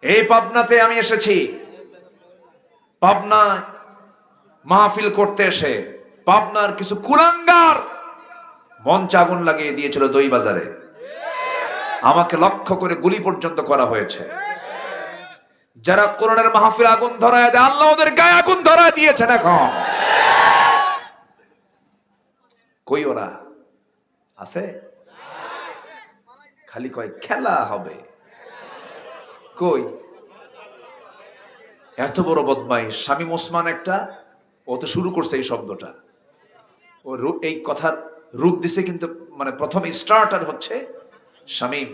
এই পাবনাতে আমি এসেছি, পাবনা মাহফিল করতে এসে পাবনার কিছু কুলাঙ্গার মঞ্চ আগুন লাগিয়ে দিয়েছিল দই বাজারে। আমাকে লক্ষ্য করে গুলি পর্যন্ত করা হয়েছে। যারা কোরআনের মাহফিল আগুন ধরায় দেয়, আল্লাহ ওদের গায়ে আগুন ধরায় দিয়েছেন। এখন কই ওরা আছে? খালি কয় খেলা হবে। কই এত বড় বদমাইশ শামীম ওসমান একটা, ও তো শুরু করছে এই শব্দটা, ও এই কথার রূপ দিছে, কিন্তু মানে প্রথম স্টার্টার হচ্ছে শামীম,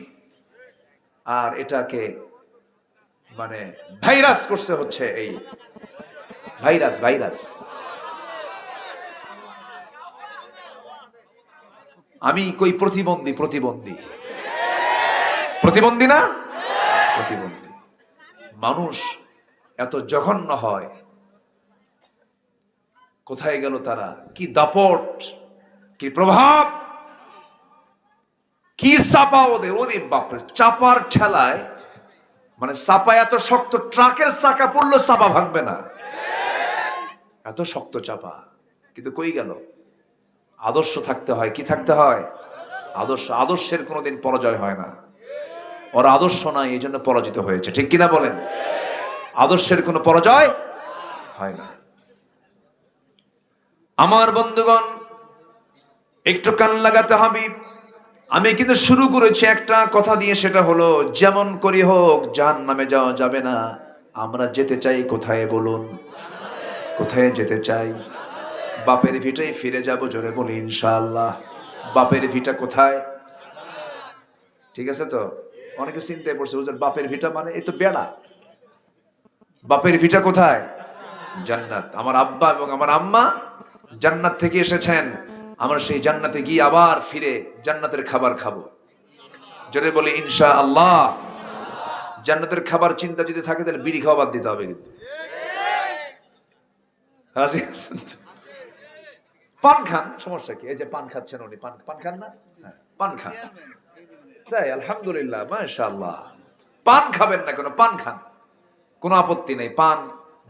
আর এটাকে মানে ভাইরাস করছে হচ্ছে এই ভাইরাস। আমি কই প্রতিবন্ধী না, প্রতিবন্ধী। মানুষ এত জঘন্য হয়, কোথায় গেল তারা? কি দাপট, কি প্রভাব, কি চাপা ওদের! ওরে বাপরে, চাপার ঠেলায় মানে চাপা এত শক্ত, ট্রাকের চাকা পড়লো চাপা ভাঙবে না, এত শক্ত চাপা। কিন্তু কই গেল? আদর্শ থাকতে হয়। কি থাকতে হয়? আদর্শ। আদর্শের কোনোদিন পরাজয় হয় না। ওর আদর্শ নাই, এই জন্য পরাজিত হয়েছে। ঠিক কিনা বলেন? আদর্শের কোনো পরাজয় হয় না। আমার বন্ধুগণ, একটু কান লাগাতে হবে। আমি কিন্তু শুরু করেছি একটা কথা দিয়ে, সেটা হলো যেমন করি হোক জাহান্নামে যাওয়া যাবে না। আমরা যেতে চাই কোথায় বলুন? কোথায় যেতে চাই? বাপের ভিটাই ফিরে যাব। জোরে বলি ইনশাআল্লাহ। বাপের ভিটা কোথায়? ঠিক আছে তো? অনেকে চিন্তায় পড়ছে, হুজুর বাপের ভিটা মানে এই তো বেড়া। বাপের ভিটা কোথায়? জান্নাত। আমার আব্বা এবং আমার আম্মা জান্নাত থেকে এসেছেন। আমরা সেই জান্নাতে গিয়ে আবার ফিরে জান্নাতের খাবার খাবো। জোরে বলি ইনশাআল্লাহ। জান্নাতের খাবার চিন্তা যদি থাকে, তাহলে বিড়ি খাওয়া বাদ দিতে হবে। কিন্তু রাজি আছেন তো? পান খান, সমস্যা কি? এই যে পান খাচ্ছেন উনি, পান খান না? হ্যাঁ, পান খান। তাই আলহামদুলিল্লাহ, মাশাআল্লাহ। পান খাবেন না কেন? পান খান, কোনো আপত্তি নেই। পান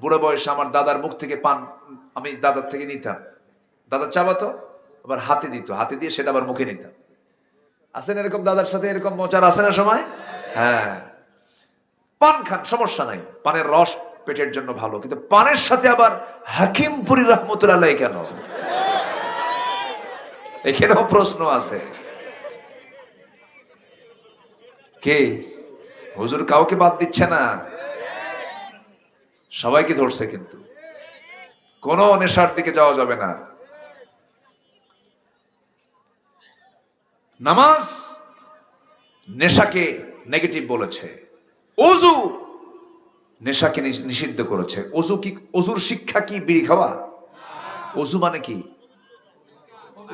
বুড়ো বয়সে আমার দাদার মুখ থেকে পান আমি দাদার থেকে নিতাম। দাদা চাবাতো, আবার হাতে দিত, হাতে দিয়ে সেটা আবার মুখে নিতাম। আছেন এরকম দাদার সাথে? এরকম মজার আছে না সময়? হ্যাঁ, পান খান, সমস্যা নাই। পানের রস পেটের জন্য ভালো। কিন্তু পানের সাথে আবার হাকিমপুরি রহমতুল্লাহ আলাইহি কেন? এখানেও প্রশ্ন আছে। কে হুজুর কাউকে বাদ দিচ্ছে না, সবাইকে ধরছে। কিন্তু কোন নেশার দিকে যাওয়া যাবে না। নামাজ নেশাকে নেগেটিভ বলেছে, ওযু নেশাকে নিষিদ্ধ করেছে। ওযু কি? ওযুর শিক্ষা কি বিড়ি খাওয়া? ওযু মানে কি?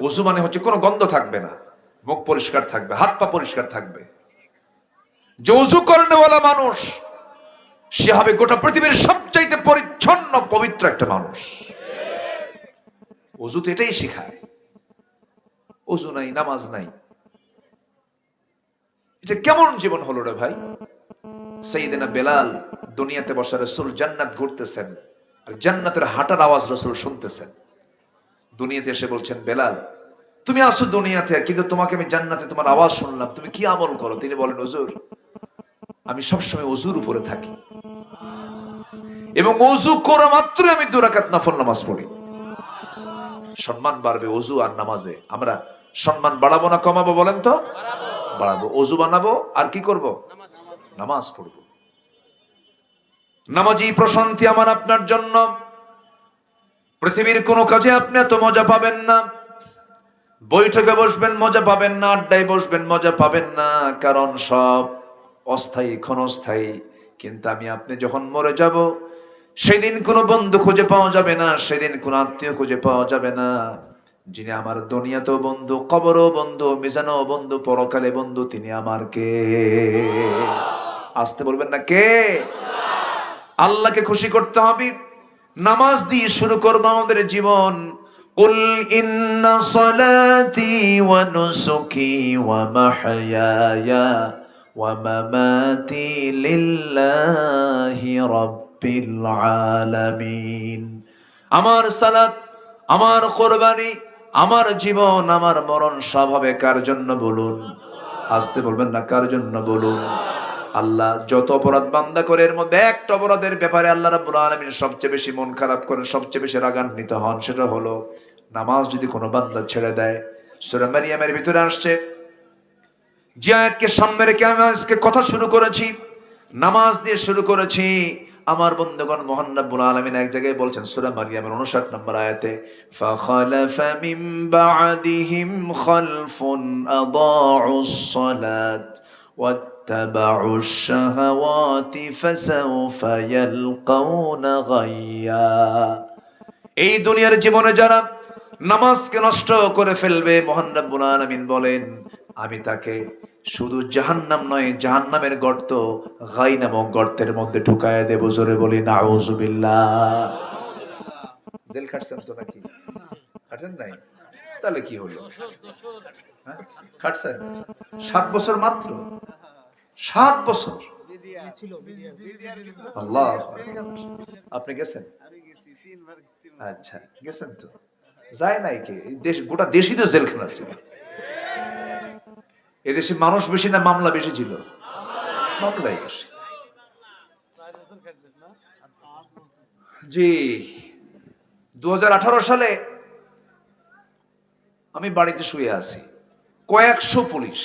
ওযু মানে হচ্ছে কোনো গন্ধ থাকবে না, মুখ পরিষ্কার থাকবে, হাত পা পরিষ্কার থাকবে। যে ওযু করেনওয়ালা মানুষ, সে হবে গোটা পৃথিবীর সবচাইতে পরিচ্ছন্ন পবিত্র একটা মানুষ। ওযু তো এটাই শেখায়। ওযু নাই, নামাজ নাই, এটা কেমন জীবন হলো রে ভাই? সাইয়েদনা বেলাল দুনিয়াতে বসে রাসূল জান্নাত ঘুরতেছেন, আর জান্নাতের হাঁটার আওয়াজ রাসূল শুনতেছেন। দুনিয়াতে এসে বলছেন, বেলাল তুমি আসো দুনিয়াতে, কিন্তু তোমাকে আমি জান্নাতে তোমার আওয়াজ শুনলাম, তুমি কি আমল করো? তিনি বলেন, হুজুর আমি সবসময় ওযুর উপরে থাকি, এবং ওযু করা মাত্র আমি 2 রাকাত নফল নামাজ পড়ি। সম্মান বাড়বে ওযু আর নামাজে। আমরা সম্মান বাড়াবো না কমাবো? বলেন তো। বাড়াবো। ওযু বানাবো আর কি করব? নামাজ পড়ব। নামাজি প্রশান্তি আমার আপনার জন্য। পৃথিবীর কোনো কাজে আপনি এত মজা পাবেন না। বৈঠকে বসবেন মজা পাবেন না, আড্ডায় বসবেন মজা পাবেন না, কারণ সব অস্থায়ী, ক্ষণস্থায়ী। কিন্তু আমি আপনি যখন মরে যাব, সেদিন কোনো বন্ধু খুঁজে পাওয়া যাবে না, সেদিন কোনো আত্মীয় খুঁজে পাওয়া যাবে না। যিনি আমার দুনিয়াতেও বন্ধু, কবরও বন্ধু, মিজানও বন্ধু, পরকালে বন্ধু, তিনি আমার কে? আসতে বলবেন না কে? আল্লাহকে খুশি করতে হবে। নামাজ দিয়ে শুরু করবো আমাদের জীবন। কুল ইন্না সলাতি ওয়া নুসুকি ওয়া মাহইয়ায়া ওয়া মামাতি লিল্লাহি রাব্বিল আলামিন। আমার সালাত, আমার কোরবানি, আমার জীবন, আমার মরণ সব হবে কার জন্য বলুন? আসতে বলবেন না, কার জন্য বলুন? আল্লাহ যত অপরাধ বান্দা করে, এর মধ্যে একটা অপরাধের ব্যাপারে আল্লাহ রাব্বুল আলামিন সবচেয়ে বেশি মন খারাপ করেন, সবচেয়ে বেশি রাগান্বিত হন, সেটা হলো নামাজ যদি কোনো বান্দা ছেড়ে দেয়। সূরা মারিয়ামের ভিতরে আসছে, যে আয়াতকে সামনে রেখে আমি আজকে কথা শুরু করেছি, নামাজ দিয়ে শুরু করেছি। আমার বন্ধুগণ, মহান রব্বুল আলামিন এক জায়গায় বলছেন সূরা মারিয়ামের 59 নম্বর আয়াতে, ফাখালাফা মিন বা'দিহিম খালফুন আদাউস সালাত ওয়াত্তাবাউশ শাহাওয়াতি ফাসাউফা ইয়ালকাউনা গায়্যা। এই দুনিয়ার জীবনে যারা নামাজকে নষ্ট করে ফেলবে, মহান রব্বুল আলামিন বলেন আমি তাকে শুধু জাহান্নাম নয়, জাহান্নামের গর্ত, গাই নামক গর্তের মধ্যে ঢুকায় দেব। জোরে বলি নাউজুবিল্লাহ। জেল খাটছেন তো নাকি? খাটছেন নাই? তাহলে কি হলো? হ্যাঁ? খাটছেন 7 বছর মাত্র, 7 বছর। আল্লাহ, আপনি গেছেন? আচ্ছা, গেছেন তো। যায় নাই কে? দেশ, গোটা দেশই তো জেলখানা ছিল। এদেশে মানুষ বেশি না মামলা বেশি ছিল? মামলাই বেশি। জি, 2018 সালে আমি বাড়িতে শুয়ে আছি, কয়েকশো পুলিশ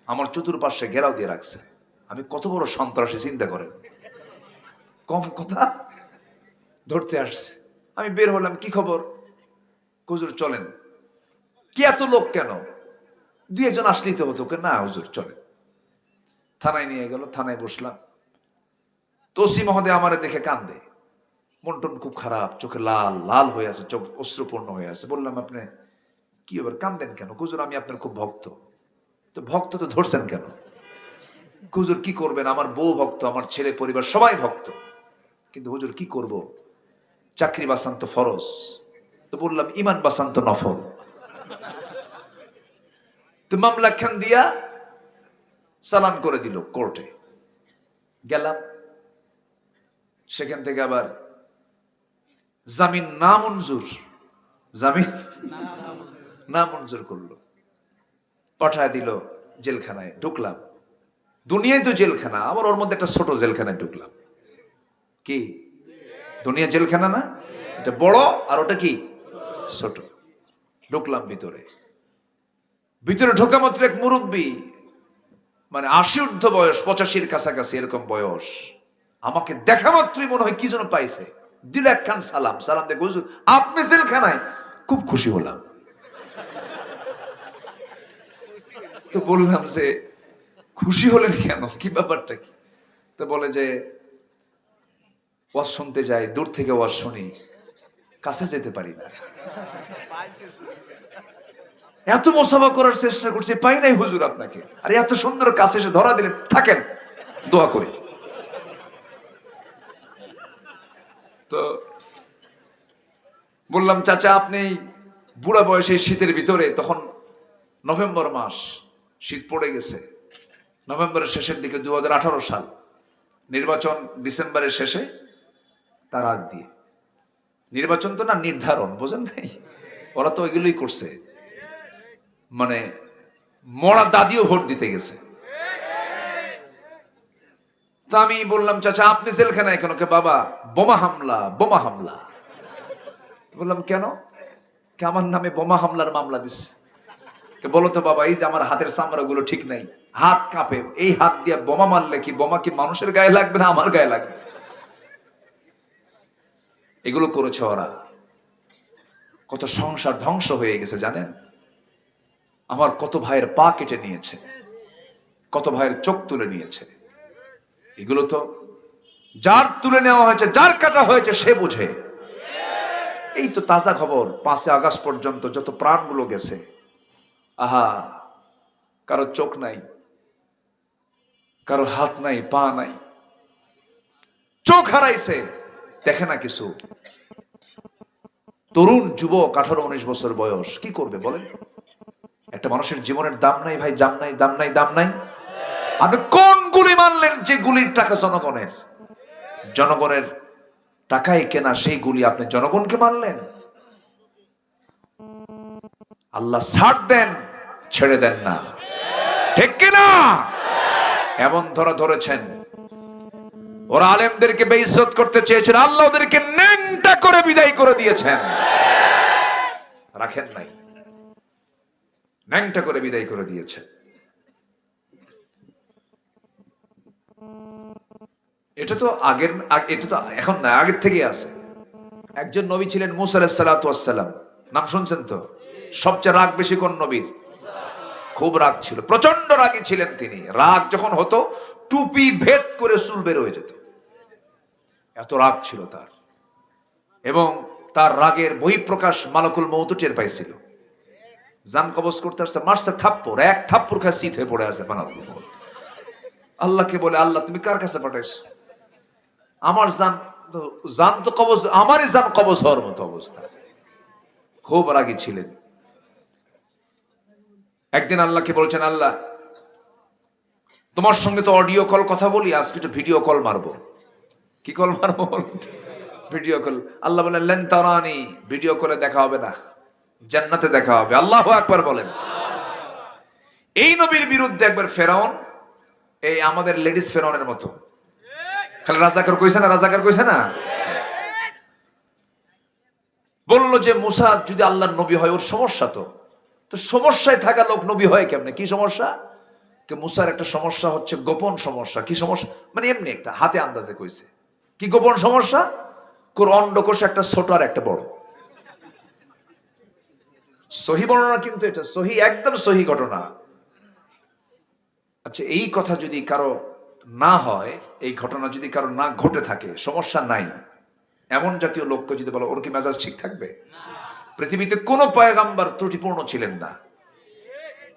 আমার চতুর্পাশে ঘেরাও দিয়ে রাখছে। আমি কত বড় সন্ত্রাসী চিন্তা করেন, কম কথা ধরতে আসছে। আমি বের হলাম, কি খবর? হুজুর চলেন। কি এত লোক কেন? 2 একজন আসলেই তো হতো। না হুজুর চলেন। থানায় নিয়ে গেল, থানায় বসলাম। তোসি মহোদয় আমারে দেখে কান্দে, মন টন খুব খারাপ, চোখে লাল লাল হয়ে আছে, চোখ অশ্রুপূর্ণ হয়ে আছে। বললাম আপনি কি ব্যাপার, কান্দেন কেন? হুজুর আমি আপনার খুব ভক্ত। তো ভক্ত তো ধরছেন কেন? হুজুর কি করবেন, আমার বউ ভক্ত, আমার ছেলে পরিবার সবাই ভক্ত, কিন্তু হুজুর কি করব, চাকরি বাঁচান তো ফরজ। তো বললাম ইমান বাঁচান তো নফল। তো মামলা খান দিয়া চালান করে দিল কোর্টে। গেলাম, সেখান থেকে আবার জামিন নামঞ্জুর, জামিন নামঞ্জুর করলো, পাঠায় দিল জেলখানায়। ঢুকলাম, দুনিয়ায় তো জেলখানা, আবার ওর মধ্যে একটা ছোট জেলখানায় ঢুকলাম। কি দুনিয়া জেলখানা না? এটা বড় আর ওটা কি ছোট। ঢুকলাম ভিতরে। ভিতরে ঢোকা মাত্র এক মুরব্বী, মানে 80 ঊর্ধ্ব বয়স, 85-র কাছাকাছি এরকম বয়স, আমাকে দেখা মাত্রই মনে হয় কি যেন পাইছে, দিল একখান সালাম। সালাম দেখে হুজুর আপনি জেলখানায়? খুব খুশি হলাম। তো বললাম যে খুশি হলেন কেন, কি ব্যাপারটা কি? তো বলে যে ওয়াজ শুনতে যাই, দূর থেকে ওয়াজ শুনি, কাছে যেতে পারি না। এত মোসাফা করার চেষ্টা করছি, পাই নাই হুজুর আপনাকে। আর এত সুন্দর কাছে এসে ধরা দিলেন, থাকেন দোয়া করি। তো বললাম চাচা আপনি বুড়া বয়সে শীতের ভিতরে, তখন নভেম্বর মাস, শীত পড়ে গেছে, নভেম্বরের শেষের দিকে, 2018 সাল, নির্বাচন ডিসেম্বরের শেষে, তার আগ দিয়ে। নির্বাচন তো না, নির্ধারণ, বোঝেন নাই? ওরা তো ওইগুলোই করছে, মানে মরা দাদিও ভোট দিতে গেছে। তা আমি বললাম চাচা আপনি জেলখানায় কেন? কে বাবা বোমা হামলা, বোমা হামলা। বললাম কেন? কে আমার নামে বোমা হামলার মামলা দিচ্ছে। কে বলো তো বাবা, এই যে আমার হাতের চামড়া গুলো ঠিক নাই, হাত কাঁপে, এই হাত দিয়ে বোমা মারলে কি বোমা কি মানুষের গায়ে লাগবে না আমার গায়ে লাগবে? এগুলো করেছে ওরা। কত সংসার ধ্বংস হয়ে গেছে জানেন? আমার কত ভাইয়ের পা কেটে নিয়েছে, কত ভাইয়ের চোখ তুলে নিয়েছে। এগুলো তো যার তুলে নেওয়া হয়েছে, যার কাটা হয়েছে সে বুঝে। এই তো তাজা খবর, 5 আগস্ট পর্যন্ত যত প্রাণগুলো গেছে। আহা, কারো চোখ নাই, কারো হাত নাই, পা নাই, চোখ হারাইছে, দেখে না কিছু। তরুণ যুবক, 18-19 বছর বয়স, কি করবে বলেন? একটা মানুষের জীবনের দাম নাই ভাই, দাম নাই, দাম নাই, দাম নাই। আপনি কোন গুলি মানলেন যে গুলির টাকা জনগণের? জনগণের টাকায় কেনা সেই গুলি আপনি জনগণকে মারলেন। আল্লাহ ছাড় দেন, ছেড়ে দেন না, ঠিক কিনা? এমন ধরেছেন, ওরা আলেমদেরকে বেইজ্জত করতে চেয়েছেন, আল্লাহ ওদেরকে ন্যাংটা করে বিদায় করে দিয়েছেন। রাখেন নাই, ন্যাংটা করে বিদায় করে দিয়েছেন। এটা তো এখন না, আগের থেকে আছে। একজন নবী ছিলেন মুসা আলাইহিস সালাতু ওয়াস সালাম, নাম শুনছেন তো? সবচেয়ে রাগ বেশি কোন নবীর? খুব রাগ ছিল, প্রচন্ড রাগী ছিলেন তিনি। রাগ যখন হতো টুপি ভেদ করে চুল বের হয়ে যেত, এত রাগ ছিল তার। এবং তার রাগের বহিঃপ্রকাশ মালাকুল মউত টের পাইছিল। জান কবজ করতে আসছে, মারছে থাপ্পড়, এক থাপ্পড় খায় শীত হয়ে পড়ে আছে মালাকুল মউত। আল্লাহকে বলে, আল্লাহ তুমি কার কাছে পাঠাইছো? আমার জান তো কবজ, আমারই জান কবজ হওয়ার মতো অবস্থা। খুব রাগী ছিলেন। একদিন আল্লাহকে বলছেন, আল্লাহ তোমার সঙ্গে তো অডিও কল কথা বলি, আজকে একটু ভিডিও কল মারবো। কি কল মারবো? Video call. আল্লাহ বলেন, লেন তারানি, ভিডিও কলে দেখা হবে না, জান্নাতে দেখা হবে। আল্লাহু আকবার বলেন। এই নবীর বিরুদ্ধে একবার ফেরাউন, এই আমাদের লেডিস ফেরাউনের মতো, খালি রাজাকার কইছে না, রাজাকার কইছে না, বলল যে মুসা যদি আল্লাহর নবী হয় ওর সমস্যা তো সমস্যায় থাকা লোক নবী হয় কেমনে? কি সমস্যা? মুসার একটা সমস্যা হচ্ছে গোপন সমস্যা। কি সমস্যা? মানে এমনি একটা হাতে আন্দাজে কইছে। কি গোপন সমস্যা? অন্ডকোষ একটা ছোট আর একটা বড়। সহি বর্ণনা, কিন্তু এটা সহি, একদম সহি ঘটনা। আচ্ছা, এই কথা যদি কারো না হয়, এই ঘটনা যদি কারো না ঘটে থাকে, সমস্যা নাই, এমন জাতীয় লোককে যদি বলো, ওর কি মেজাজ ঠিক থাকবে? পৃথিবীতে কোন পয়গাম্বর ত্রুটিপূর্ণ ছিলেন না।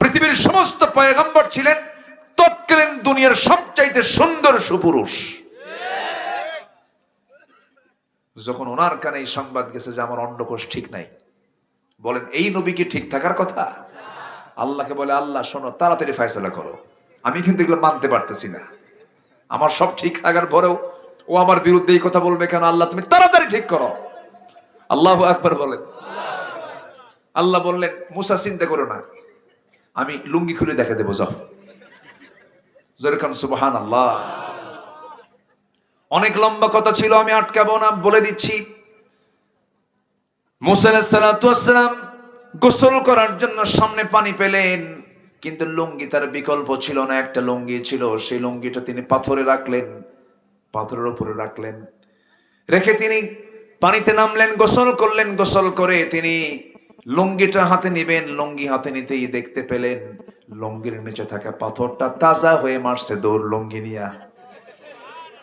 পৃথিবীর সমস্ত পয়গাম্বর ছিলেন তৎকালীন দুনিয়ার সবচাইতে সুন্দর সুপুরুষ। যখন ওনার কানে এই সংবাদ গেছে যে আমার অন্ডকোষ ঠিক নাই, বলেন এই নবী কি ঠিক থাকার কথা? আল্লাহকে বলে, আল্লাহ শোনো, তাড়াতাড়ি ফয়সালা করো, আমি কিন্তু এগুলো মানতে পারতেছি না। আমার সব ঠিক থাকার পরেও ও আমার বিরুদ্ধে এই কথা বলবে কেন? আল্লাহ তুমি তাড়াতাড়ি ঠিক করো। আল্লাহু আকবার বলেন। আল্লাহ বললেন, মুসা চিন্তা করো না, আমি লুঙ্গি খুলে দেখে দেবো, যাও। যেরকম সুবহানাল্লাহ। অনেক লম্বা কথা ছিল, আমি আটকাবো না, বলে দিচ্ছি। মুসা আলাইহিস সালাতু ওয়াস সালাম গোসল করার জন্য সামনে পানি পেলেন, কিন্তু লুঙ্গি তার বিকল্প ছিল না। একটা লুঙ্গি ছিল, সেই লুঙ্গিটা তিনি পাথরে রাখলেন, পাথরের উপরে রাখলেন, রেখে তিনি পানিতে নামলেন, গোসল করলেন। গোসল করে তিনি লুঙ্গিটা হাতে নিবেন, লুঙ্গি হাতে নিতেই দেখতে পেলেন লুঙ্গির নিচে থাকা পাথরটা তাজা হয়ে মারছে দৌড় লুঙ্গি নিয়া।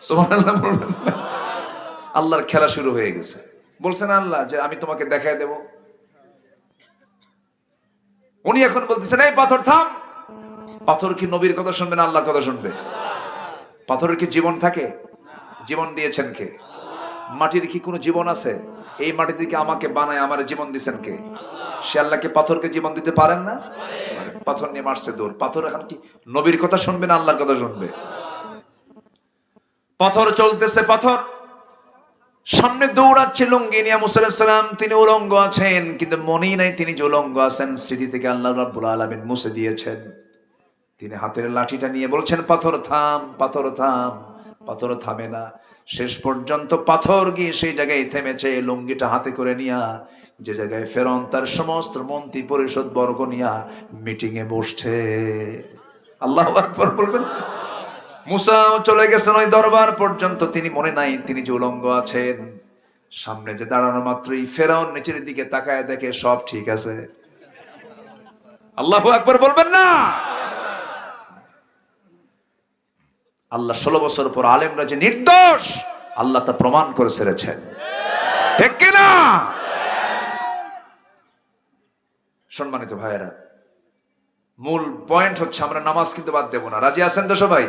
সুবহানাল্লাহ বলবেন। আল্লাহর খেলা শুরু হয়ে গেছে। বলছেন আল্লাহ যে আমি তোমাকে দেখায় দেব। উনি এখন বলতেছেন, এই পাথর থাম। পাথর কি নবীর কথা শুনবে না আল্লাহর কথা শুনবে? পাথরের কি জীবন থাকে? জীবন দিয়েছেন কে? মাটির কি কোনো জীবন আছে? এই মাটি থেকে আমাকে বানায় আমার জীবন দিচ্ছেন কে? সে আল্লাহকে পাথরকে জীবন দিতে পারেন না? পাথর নিয়ে মারছে দৌড়। পাথর এখন কি নবীর কথা শুনবে না আল্লাহর কথা শুনবে? পাথর চলতেছে, পাথর সামনে দৌড়াচ্ছে লুঙ্গি নিয়ে। মুসা আলাইহিস সালাম তিনি উলঙ্গ আছেন, কিন্তু মনেই নাই তিনি যে উলঙ্গ আছেন। স্মৃতি থেকে আল্লাহ রাব্বুল আলামিন মুছে দিয়েছেন। তিনি হাতের লাঠিটা নিয়ে বলছেন, পাথর থাম, পাথর থাম। পাথর থামে না। শেষ পর্যন্ত পাথর গিয়ে সেই জায়গায় থেমেছে। লুঙ্গিটা হাতে করে নিয়া যে জায়গায় ফেরাউন তার সমস্ত মন্ত্রী পরিষদ বর্গ নিয়া মিটিং এ বসছে। আল্লাহু আকবার বলবেন। মুসা চলে গেছেন ওই দরবার পর্যন্ত, তিনি মনে নাই তিনি যে উলঙ্গ আছেন। সামনে যে দাঁড়ানো মাত্রই ফেরাউন নিচের দিকে তাকায় দেখে সব ঠিক আছে। আল্লাহু আকবার বলবেন না? আল্লাহ 16 বছর পর আলেমরা যে নির্দোষ আল্লাহ তা প্রমাণ করে ছেড়েছেন, ঠিক কিনা? সম্মানিত ভাইয়েরা, মূল পয়েন্ট হচ্ছে আমরা নামাজ কিন্তু বাদ দেব না। রাজি আছেন তো সবাই?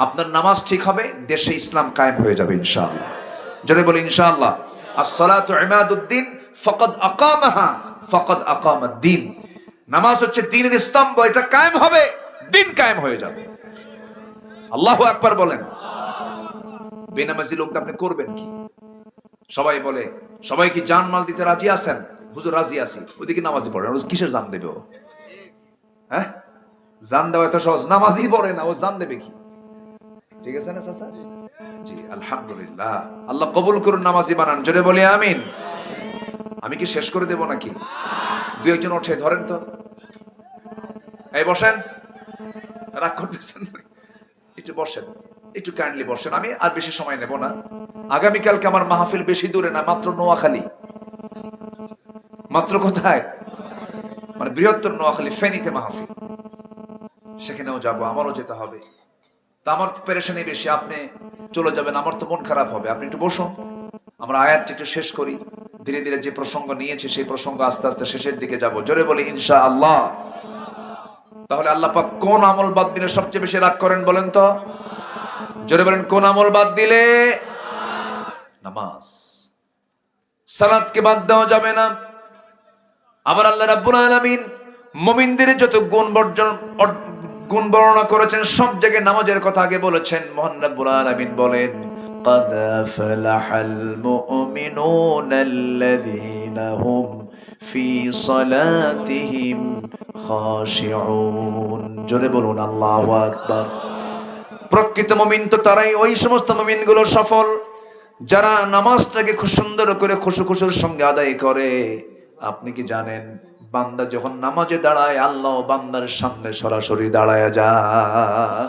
আপনার নামাজ ঠিক হবে, দেশে ইসলাম কায়েম হয়ে যাবে ইনশাআল্লাহ। জোরে বলি ইনশাআল্লাহ। as-salatu imaduddin faqad aqamaha faqad aqamad-din। নামাজ হচ্ছে দ্বীনের স্তম্ভ, এটা কায়েম হবে, দিন কায়েম হয়ে যাবে। আল্লাহু আকবার বলেন। বেনামাজি লোকটা আপনি করবেন কি? সবাই বলে, সবাই কি জান মাল দিতে রাজি আছেন? হুজুর রাজি আছি। ওইদিকে নামাজি পড়ে, কিসের জান দেবে ও? হ্যাঁ, জান দেওয়া এত সহজ? নামাজি পড়ে না, ও জান দেবে কি? ঠিক আছে না চাচা? জি, আলহামদুলিল্লাহ। আল্লাহ কবুল করুন, নামাজি বানান। জোরে বলি আমিন। আমি কি শেষ করে দেব নাকি? দুই একজন ওঠে, ধরেন তো। এই বসেন, রাগ করতেছেন? একটু বসেন, একটু কাইন্ডলি বসেন। আমি আর বেশি সময় নেব না। আগামীকালকে আমার মাহফিল বেশি দূরে না, মাত্র নোয়াখালী। মাত্র কোথায়? মানে বৃহত্তর নোয়াখালী, ফেনীতে মাহফিল। সেখানেও যাব, আমারও যেতে হবে। তা আমার তো পেরেশানি বেশি, আপনি চলে যাবেন, আমার তো মন খারাপ হবে। আপনি একটু বসুন, আমরা আয়াতটি একটু শেষ করি। ধীরে ধীরে যে প্রসঙ্গ নিয়েছি সেই প্রসঙ্গ আস্তে আস্তে শেষের দিকে যাব। জোরে বলি ইনশাআল্লাহ। তাহলে আল্লাহ পাক কোন আমল বাদ দিলে সবচেয়ে বেশি রাগ করেন বলেন তো? জোরে বলেন, কোন আমল বাদ দিলে? নামাজ। সালাতকে বাদ দেওয়া যাবে না। আবার আল্লাহ রাব্বুল আলামিন মুমিনদের যত গুণ বর্ণনা করেছেন, সব জায়গায় নামাজের কথা আগে বলেছেন। মহান রাব্বুল আলামিন বলেন, قد أفلح المؤمنون الذين هم في صلاتهم خاشعون। জোরে বলুন আল্লাহু আকবার। প্রকৃত মুমিন তো তারাই, ওই সমস্ত মুমিনগুলো সফল যারা নামাজটাকে খুব সুন্দর করে খুশুর সঙ্গে আদায় করে। আপনি কি জানেন, বান্দা যখন নামাজে দাঁড়ায়, আল্লাহ বান্দার সামনে সরাসরি দাঁড়ায় যায়।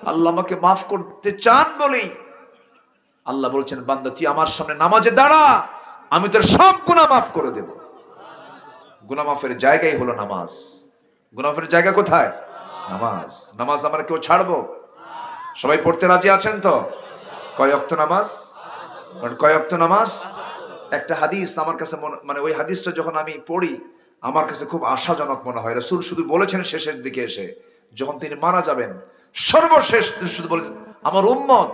আল্লাহ আমাকে মাফ করতে চান বলেই আল্লাহ বলছেন, বান্দা তুই আমার সামনে নামাজে দাঁড়া, আমি তোর সব গুনাহ মাফ করে দেব। গুনাহ মাফের জায়গাই হলো নামাজ। গুনাহ মাফের জায়গা কোথায়? নামাজ। নামাজ আমরা কেউ ছাড়বো? সবাই পড়তে রাজি আছেন তো? কয় ওয়াক্ত নামাজ? কয় ওয়াক্ত নামাজ? একটা হাদিস আমার কাছে মানে ওই হাদিসটা যখন আমি পড়ি, আমার কাছে খুব আশাজনক মনে হয়। রাসূল শুধু বলেছেন শেষের দিকে এসে, যখন তিনি মারা যাবেন, সর্বশেষ শুধু বলেছেন, আমার উম্মত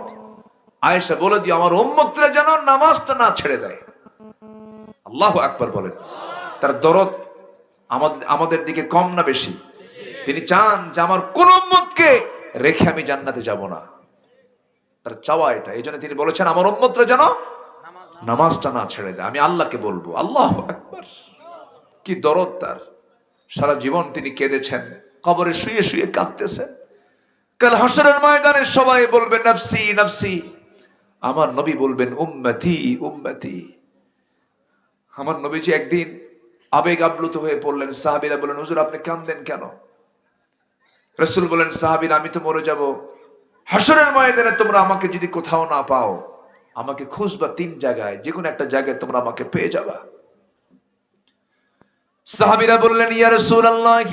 আয়েশা বলে দিও, আমার উম্মতরা যেন নামাজটা না ছেড়ে দেয়। আল্লাহু আকবার বলেন। তার দরদ আমাদের দিকে কম না বেশি? তিনি চান যে আমার কোন উম্মতকে রেখে আমি জান্নাতে যাব না। তার চাওয়া এটা। এই জন্য তিনি বলেছেন, আমার উম্মতরা যেন নামাজটা না ছেড়ে দেয়। আমি আল্লাহকে বলবো। আল্লাহু আকবার। কি দরদ তার! সারা জীবন তিনি কেঁদেছেন, কবরে শুয়ে শুয়ে কাঁদতেছেন। কাল হাসরের ময়দানে সবাই বলবে নফসি নফসি, আমার নবী বলবেন উম্মতি উম্মতি। আমার নবীজি একদিন আবেগ আপ্লুত হয়ে পড়লেন। সাহাবীরা বলেন, হুজুর আপনি কাঁদেন কেন? রাসূল বলেন, সাহাবীরা আমি তো মরে যাব, হাসরের ময়দানে তোমরা আমাকে যদি কোথাও না পাও, আমাকে খুঁজবা তিন জায়গায়, যে কোনো একটা জায়গায় তোমরা আমাকে পেয়ে যাবা। সাহাবীরা বললেন, ইয়া রাসূলুল্লাহ,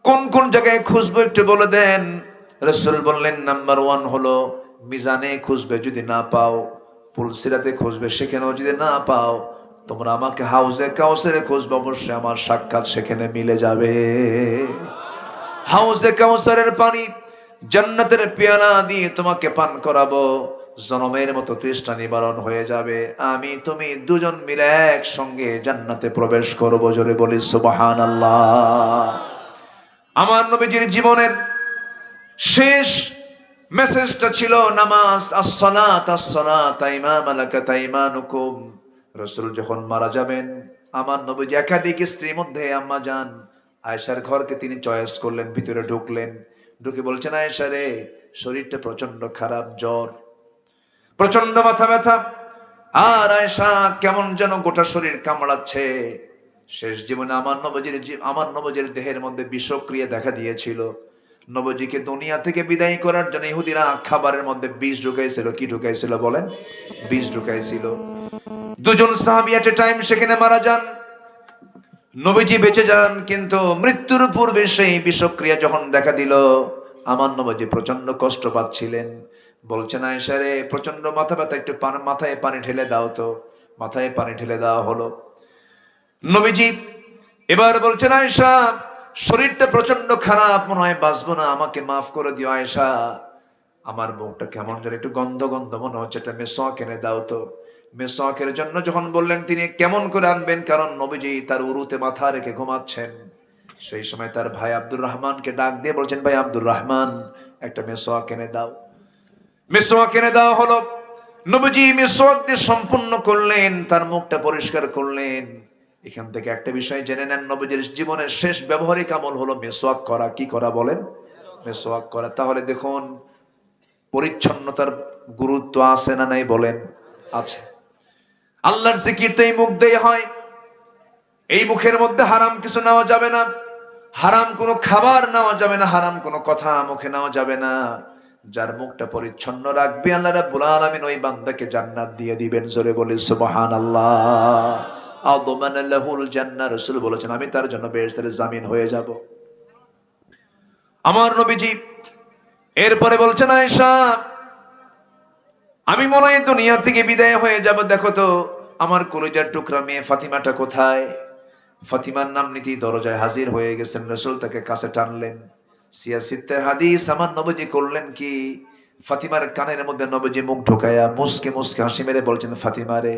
কোন কোন জায়গায় খুঁজবো একটু বলে দেন। রাসূল বললেন, নাম্বার 1 হলো মিজানে খুঁজবে, যদি না পাও। পুলসিরাতে খুঁজবে, সেখানেও যদি না পাও, তোমরা আমাকে হাউজে কাউসারে খুঁজবে, অবশ্যই আমার সাক্ষাৎ সেখানে মিলে যাবে। হাউজে কাউসারের পানি জান্নাতের পেয়ালা দিয়ে তোমাকে পান করাবো, জনমের মতো তৃষ্ণা নিবারণ হয়ে যাবে। আমি তুমি দুজন মিলে একসঙ্গে জান্নাতে প্রবেশ করব। জোরে বলি সুবহানাল্লাহ। আমার নবীজির জীবনের শেষ মেসেজটা ছিল নামাজ। আসসালাত আসসালাত ইমাম লাকা ইমানুকুম। রাসূল যখন মারা যাবেন, আমার নবীজি একাধিক স্ত্রীর মধ্যে আম্মা জান আয়েশার ঘরকে তিনি চয়েস করলেন, ভিতরে ঢুকলেন। ঢুকে বলছেন, আয়েশা রে, শরীরটা প্রচন্ড খারাপ, জ্বর, প্রচন্ড মাথা ব্যথা, আর আয়েশা কেমন যেন গোটা শরীর কামড়াচ্ছে। শেষ জীবনে আমার নবীজির দেহের মধ্যে বিষক্রিয়া দেখা দিয়েছিল। নবীজিকে দুনিয়া থেকে বিদায় করার জন্য ইহুদিরা খাবারের মধ্যে বিষ ঢুকাইছিল। কি ঢুকাইছিল বলেন? বিষ ঢুকাইছিল। দুজন সাহাবী এট এ টাইম সেখানে মারা যান। নবীজি বেঁচে যান, কিন্তু মৃত্যুর পূর্বে সেই বিষক্রিয়া যখন দেখা দিল, আমার নবীজি প্রচন্ড কষ্ট পাচ্ছিলেন। বলছেন, আয়েশা রে, প্রচন্ড মাথা ব্যথা, একটু মাথায় পানি ঢেলে দাও তো। মাথায় পানি ঢেলে দেওয়া হলো। নবীজি এবার বলছেন, আয়েশা, শরীরটা প্রচন্ড খারাপ, মনে হয় বাঁচবো না, আমাকে মাফ করে দিও আয়েশা। আমার মুখটা কেমন যেন একটু গন্ধ গন্ধ মনে হচ্ছে, একটা মেসওয়াক এনে দাও তো। মেসওয়াকের জন্য যখন বললেন, তিনি কেমন করে আনবেন, কারণ নবীজি তার উরুতে মাথা রেখে ঘুমাচ্ছেন। সেই সময় তার ভাই আব্দুর রহমানকে ডাক দিয়ে বলছেন, ভাই আব্দুর রহমান, একটা মিসওয়াক এনে দাও। মিসওয়াক এনে দেওয়া হলো। নবীজি মিসওয়াক দিয়ে সম্পূর্ণ করলেন, তার মুখটা পরিষ্কার করলেন। এখান থেকে একটা বিষয় জেনে নেন, নবীজির জীবনের শেষ ব্যবহারিক আমল হলো মিসওয়াক করা। কি করা বলেন? মিসওয়াক করা। তাহলে দেখুন পরিচ্ছন্নতার গুরুত্ব আছে না নাই বলেন? আছে। আল্লাহর জিকির তো এই মুখ দিয়ে হয়। এই মুখের মধ্যে হারাম কিছু নেওয়া যাবে না, হারাম কোনো খাবার নেওয়া যাবে না, হারাম কোনো কথা মুখে নেওয়া যাবে না। যার মুখটা পরিচ্ছন্ন রাখবে আল্লাহ রাব্বুল আলামিন ওই বান্দাকে জান্নাত দিয়ে দিবেন। জোরে বলি সুবহানাল্লাহ। আযমানা লাহুল জান্নাহ, রাসূল বলেছেন আমি তার জন্য বেহেশতের জামিন হয়ে যাব। আমার নবীজি এরপরে বলছেন আয়েশা আমি মনে হয় দুনিয়া থেকে বিদায় হয়ে যাব, দেখো তো আমার কলিজার টুকরা মেয়ে ফাতিমাটা কোথায়? ফাতিমার নাম নিতে দরজায় হাজির হয়ে গেছেন। রাসূল তাকে কাছে টানলেন। সিয়াসিতের হাদিস আমার নবীজি করলেন কি, ফাতিমার কানের মধ্যে নবীজি মুখ ঢুকায়া মুসকে মুসকে হাসি মেরে বলছেন ফাতিমা রে,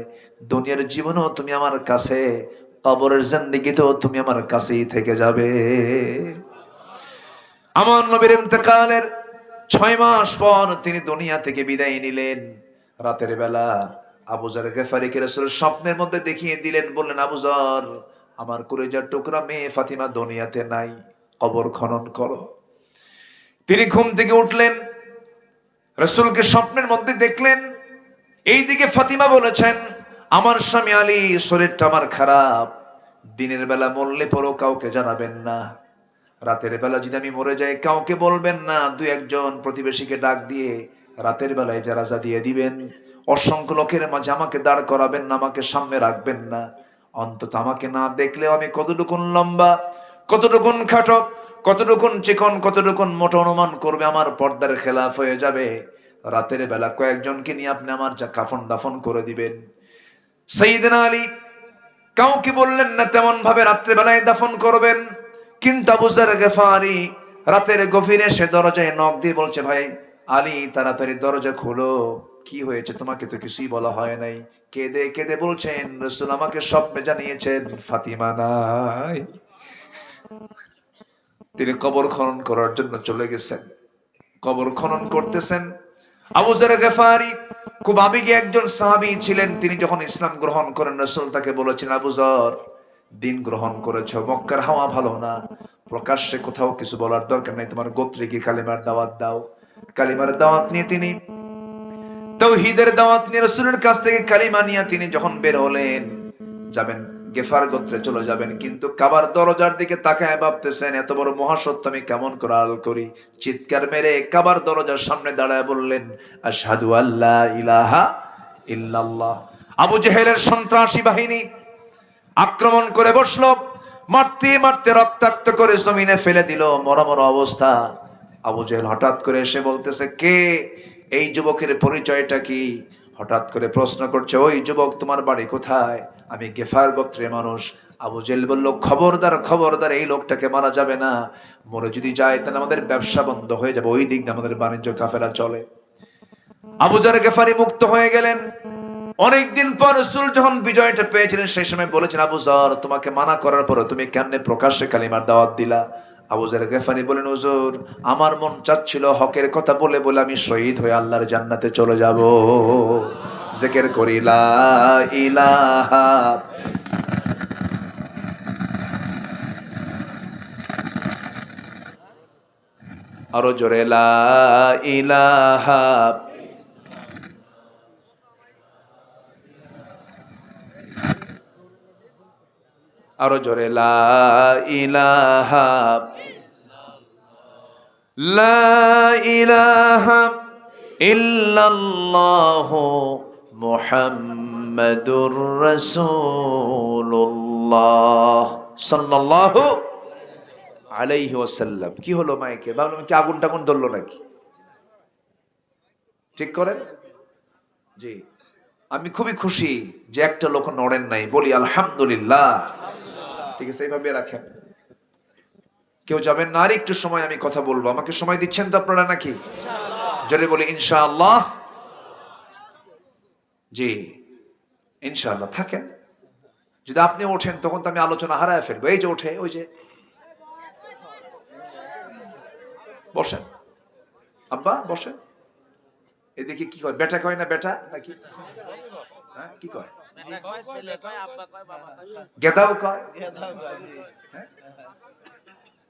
দুনিয়ার জীবনেও তুমি আমার কাছে, কবরের জিন্দেগিতেও তুমি আমার কাছেই থেকে যাবে। আমার নবীর ইন্তেকালের 6 মাস পর তিনি দুনিয়া থেকে বিদায় নিলেন। রাতের বেলা আবু যর গিফারীকে রাসূল স্বপ্নের মধ্যে দেখিয়ে দিলেন, বললেন আবু যর আমার কলিজার টুকরা মেয়ে ফাতিমা দুনিয়াতে নাই, কবর খনন করো। তিনি ঘুম থেকে উঠলেন, রাসূলকে স্বপ্নের মধ্যে দেখলেন। এইদিকে ফাতিমা বলেছেন আমার স্বামী আলী শরীরটা আমার খারাপ, দিনের বেলা মরলে পরও কাউকে জানাবেন না, রাতের বেলা যদি আমি মরে যাই কাউকে বলবেন না, দুই একজন প্রতিবেশীকে ডাক দিয়ে রাতের বেলায় জানাজা দিয়ে দিবেন। অসংখ্য লোকের মাঝে আমাকে দাঁড় করাবেন না, আমাকে সামনে রাখবেন না। অন্তত আমাকে না দেখলেও আমি কতটুকুন লম্বা, কতটুকুন খাটো, কতটুকুন চিকন, কতটুকুন মোটা অনুমান করবে আমার পর্দার খেলাফ হয়ে যাবে। রাতের বেলা কয়েকজনকে নিয়ে আপনি আমার যা কাফন দাফন করে দিবেন। সাইয়েদনা আলী কাউকে বললেন না তেমন ভাবে রাত্রে বেলায় দাফন করবেন। কিন্তু আবু যর গিফারী রাতের গভীরে সে দরজায় নক দিয়ে বলছে ভাই আলী তাড়াতাড়ি দরজা খোলো, কি হয়েছে? তোমাকে তো কিছুই বলা হয় নাই। কেঁদে কেঁদে বলছেন রাসূল আমাকে স্বপ্নে জানিয়েছেন ফাতিমা নাই। তিনি কবর খনন করার জন্য চলে গেছেন। কবর খনন করতেছেন। আবু যর গিফারী খুব আবেগী একজন সাহাবী ছিলেন। তিনি যখন ইসলাম গ্রহণ করেন রাসূল তাকে বলেছেন আবু যর দিন গ্রহণ করেছ, মক্কার হাওয়া ভালো না, প্রকাশ্যে কোথাও কিছু বলার দরকার নেই, তোমার গোত্রে গিয়ে কালিমার দাওয়াত দাও। কালিমার দাওয়াত নিয়ে তিনি তাওহীদের দাওয়াত নিয়ে রাসূলের কাছ থেকে কালিমা নিয়ে তিনি যখন বের হলেন, যাবেন গেফার গোত্রে চলে যাবেন, কিন্তু কাবার দরজার দিকে তাকায় ভাবতেছেন এত বড় মহাসত্য আমি কেমন করে আড়াল করি। চিৎকার মেরে কাবার দরজার সামনে দাঁড়ায় বললেন আশহাদু আল্লা ইলাহা ইল্লাল্লাহ। আবু জেহেলের সন্ত্রাসী বাহিনী আক্রমণ করে বসলো, মারতে মারতে রক্তাক্ত করে জমিনে ফেলে দিল, মরা মরা অবস্থা। আবু জেহেল হঠাৎ করে এসে বলতেছে কে? এই যুবকের পরিচয়টা কি? হঠাৎ করে প্রশ্ন করছে ওই যুবক তোমার বাড়ি কোথায়? আমি গেফার গোত্রের মানুষ। আবু জেহেল বলল খবরদার খবরদার, এই লোকটাকে মারা যাবে না, মরে যদি যায় তাহলে আমাদের ব্যবসা বন্ধ হয়ে যাবে, ওই দিক দিয়ে আমাদের বাণিজ্য কাফেলা চলে। আবু যর গিফারী মুক্ত হয়ে গেলেন। অনেকদিন পর রাসূল যখন বিজয়টা পেয়েছিলেন সেই সময় বলেছেন আবু যর তোমাকে মানা করার পর তুমি কেমনে প্রকাশ্যে কালিমার দাওয়াত দিলা? আবু যর গিফারী বলেন হুজুর আমার মন চাচ্ছিল হকের কথা বলে বলে আমি শহীদ হয়ে আল্লাহর জান্নাতে চলে যাব। জিকির করি লা ইলাহা, আরো জোরে লা ইলাহা, আরো জোরে লা ইলাহা, লা ইলাহা ইল্লাল্লাহু মুহাম্মাদুর রাসূলুল্লাহ সাল্লাল্লাহু আলাইহি ওয়াসাল্লাম। কি হলো মাইকে? ভাবলাম কি আগুন টাগুন ধরলো নাকি? ঠিক করেন। জি আমি খুবই খুশি যে একটা লোক নড়েন নাই, বলি আলহামদুলিল্লাহ। ঠিক আছে এইভাবে রাখেন, কেউ যাবেন না। আর একটু সময় আমি কথা বলবো, আমাকে সময় দিচ্ছেন তো আপনারা নাকি? জোরে বলি ইনশাআল্লাহ। জি ইনশাআল্লাহ থাকেন। যদি আপনি ওঠেন তখন তো আমি আলোচনা হারায় ফেলবো। এই যে ওঠে, ওই যে বসেন। আব্বা বসে, এদিকে কি কয়, বেটা কয় না বেটা নাকি, হ্যাঁ কি কয়, গেদাও কয়, হ্যাঁ?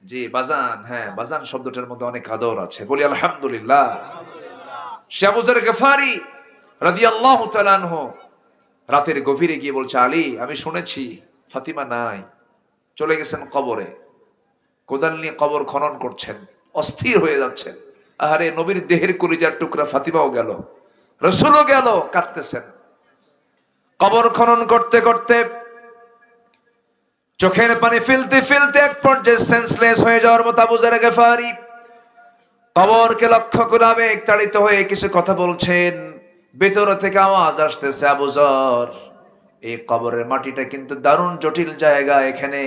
জি বাজান, হ্যাঁ বাজান শব্দটার মধ্যে অনেক আদর আছে, বলি আলহামদুলিল্লাহ। সে আবু যার গফারি রাদিয়াল্লাহু তাআলা আনহু রাতের গভীরে গিয়ে বলছে, আলী আমি শুনেছি ফাতিমা নাই, চলে গেছেন কবরে, কোদাল নিয়ে কবর খনন করছেন, অস্থির হয়ে যাচ্ছেন। আহারে নবীর দেহের কলিজার টুকরা ফাতিমাও গেল, রাসূলও গেল, কাঁদতেছেন। কবর খনন করতে করতে চোখের পানি ফেলতে ফেলতে এক পর্যায়ে সেন্সলেস হয়ে যাওয়ার মতো আবু যার গফারি কবরকে লক্ষ্য করে আবেগ তাড়িত হয়ে কিছু কথা বলছেন। ভেতর থেকে আওয়াজ আসতেছে, আবু যর এই কবরের মাটিটা কিন্তু দারুণ জটিল জায়গা, এখানে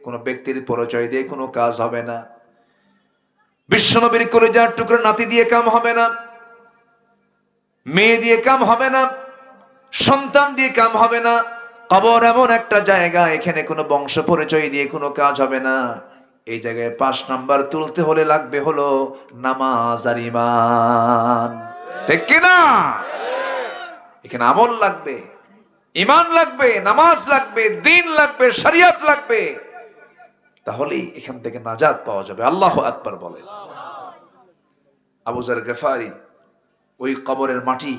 কোনো ব্যক্তির পরিচয় দিয়ে কোনো কাজ হবে না, বিশ্বনবীর কলিজার টুকরো নাতি দিয়ে কাম হবে না, মেয়ে দিয়ে কাম হবে না, সন্তান দিয়ে কাম হবে না। কবর এমন একটা জায়গা, এখানে কোনো বংশ পরিচয় দিয়ে কোনো কাজ হবে না। এই জায়গায় 5 নাম্বার তুলতে হলে লাগবে হলো নামাজ আর ঈমান, ঠিক কি না? এখানে আমল লাগবে, ঈমান লাগবে, নামাজ লাগবে, দ্বীন লাগবে, শরিয়ত লাগবে, তাহলেই এখান থেকে নাজাত পাওয়া যাবে। আল্লাহু আকবার বলে। আবু যার গফারি ওই কবরের মাটি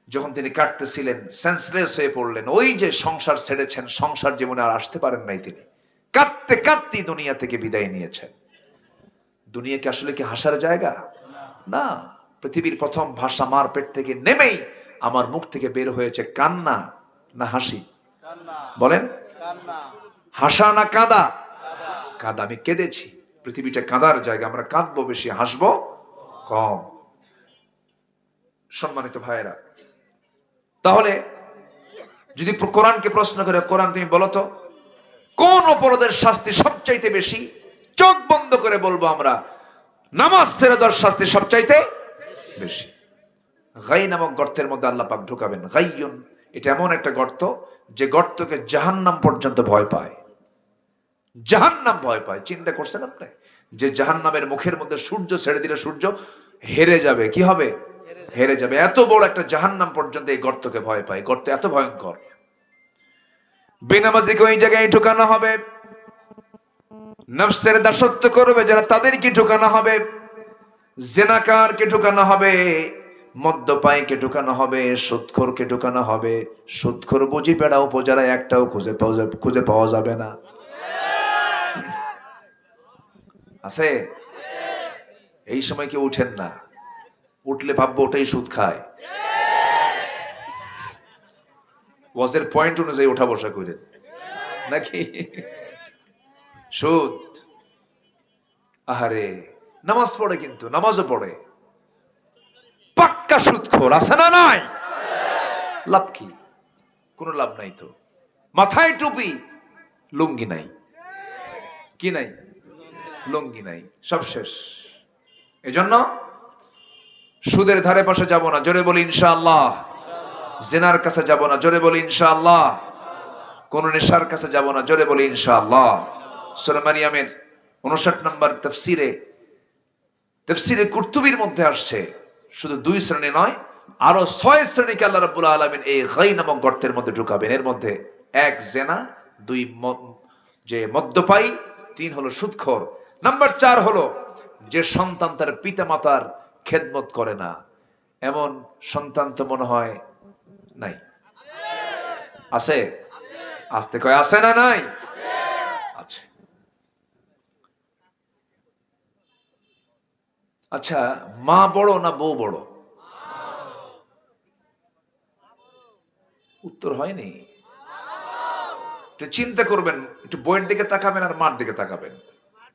যখন তিনি কাটতেছিলেন সেন্সলেস হয়ে পড়লেন। ওই যে সংসার ছেড়েছেন, সংসার জীবনে আর আসতে পারেন নাই, তিনি কাঁদতে কাঁদতেই দুনিয়া থেকে বিদায় নিয়েছেন। দুনিয়া কি আসলে কি হাসার জায়গা না। পৃথিবীর প্রথম ভাষা মার পেট থেকে নেমেই আমার মুখ থেকে বের হয়েছে কান্না না হাসি? বলেন, হাসা না কাঁদা? কাঁদা। আমি কেঁদেছি। পৃথিবীটা কাঁদার জায়গা, আমরা কাঁদবো বেশি, হাসবো কম। সম্মানিত ভাইয়েরা, তাহলে যদি কোরআনকে প্রশ্ন করে, কোরআন তুমি বলো তো কোন অপরাধের শাস্তি সবচাইতে বেশি? চোখ বন্ধ করে বলবো আমরা, নামাজ ছেড়ে দেওয়ার শাস্তি সবচাইতে বেশি। গাই নামক গর্তের মধ্যে আল্লাহ পাক ঢুকাবেন। গাইয়ুন, এটা এমন একটা গর্ত যে গর্তকে জাহান্নাম পর্যন্ত ভয় পায়। জাহান্নাম ভয় পায়। চিন্তা করছেন আপনি যে জাহান্নামের মুখের মধ্যে সূর্য ছেড়ে দিলে সূর্য হেরে যাবে, কি হবে? হেরে যাবে। এত বড় একটা জাহান্নাম পর্যন্ত এই গর্তকে ভয় পায়। গর্ত এত ভয়ঙ্কর। বেনামাজিকে ওই জায়গায় ঢুকানো হবে, নফসের দাসত্ব করবে যারা তাদেরকে ঢুকানো হবে, জেনাকারকে ঢুকানো হবে, মদ্যপায়ীকে ঢুকানো হবে, সুদখোরকে ঢুকানো হবে। সুদখোর বুঝি পেড়া উপজেলা একটাও খুঁজে পাওয়া যাবে না। আছে? এই সময় কেউ উঠেন না, উঠলে ভাববো ওটাই সুদ খায়। ওয়াজের পয়েন্ট অনুযায়ী ওঠা বসা করেন নাকি? সুদ, আহারে নামাজ পড়ে, কিন্তু নামাজও পড়ে, পাক্কা সুদখোর। আছে না নাই? লাভ কি? কোনো লাভ নাই তো। মাথায় টুপি, লুঙ্গি নাই। কি নাই? লুঙ্গি নাই, সব শেষ। এজন্য সুদের ধারে পাশে যাব না, জোরে বলি ইনশাআল্লাহ। জিনার কাছে যাব না, জোরে বলি ইনশাআল্লাহ। কোন নেশার কাছে যাব না, জোরে বলি ইনশাআল্লাহ। সূরা মারিয়ামের 59 নম্বর তাফসীরে কুরতুবীর মধ্যে আসছে, শুধু 2 শ্রেণী নয়, আরো 6 শ্রেণীকে আল্লাহ রাব্বুল আলামিন এই গাই নামক গর্তের মধ্যে ঢুকাবেন। এর মধ্যে 1 জেনা, 2 যে মদ্যপায়ী, 3 হলো সুদখোর, নাম্বার 4 হলো যে সন্তান তার পিতামাতার খেদমত করে না। এমন সন্তান তো মনে হয় নাই। আছে? আসতে কয় আছে না নাই? আছে। আচ্ছা, মা বড় না বউ বড়? উত্তর হয়নি। একটু চিন্তা করবেন, একটু বইয়ের দিকে তাকাবেন আর মার দিকে তাকাবেন,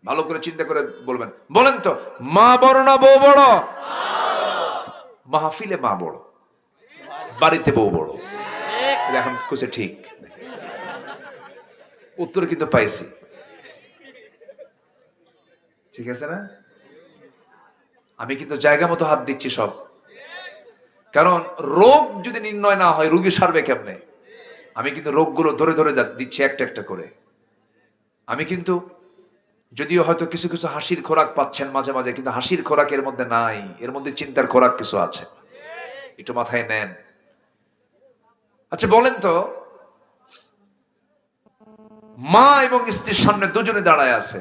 ভালো করে চিন্তা করে বলবেন। বলেন তো, মা বড় না বউ বড়? মাহফিলে মা বড়, বাড়িতে বউ বড়। এখন কুছে ঠিক উত্তর কিন্তু পাইছি, ঠিক আছে না? আমি কিন্তু জায়গা মতো হাত দিচ্ছি সব, কারণ রোগ যদি নির্ণয় না হয় রোগী সারবে কেমনে? আমি কিন্তু রোগগুলো ধরে ধরে দিচ্ছি একটা একটা করে। আমি কিন্তু যদিও হয়তো কিছু কিছু হাসির খোরাক পাচ্ছেন মাঝে মাঝে, কিন্তু হাসির খোরাক এর মধ্যে নাই, এর মধ্যে চিন্তার খোরাক কিছু আছে, একটু মাথায় নেন। আচ্ছা বলেন তো, মা এবং স্ত্রীর সামনে দুজনে দাঁড়ায় আছে,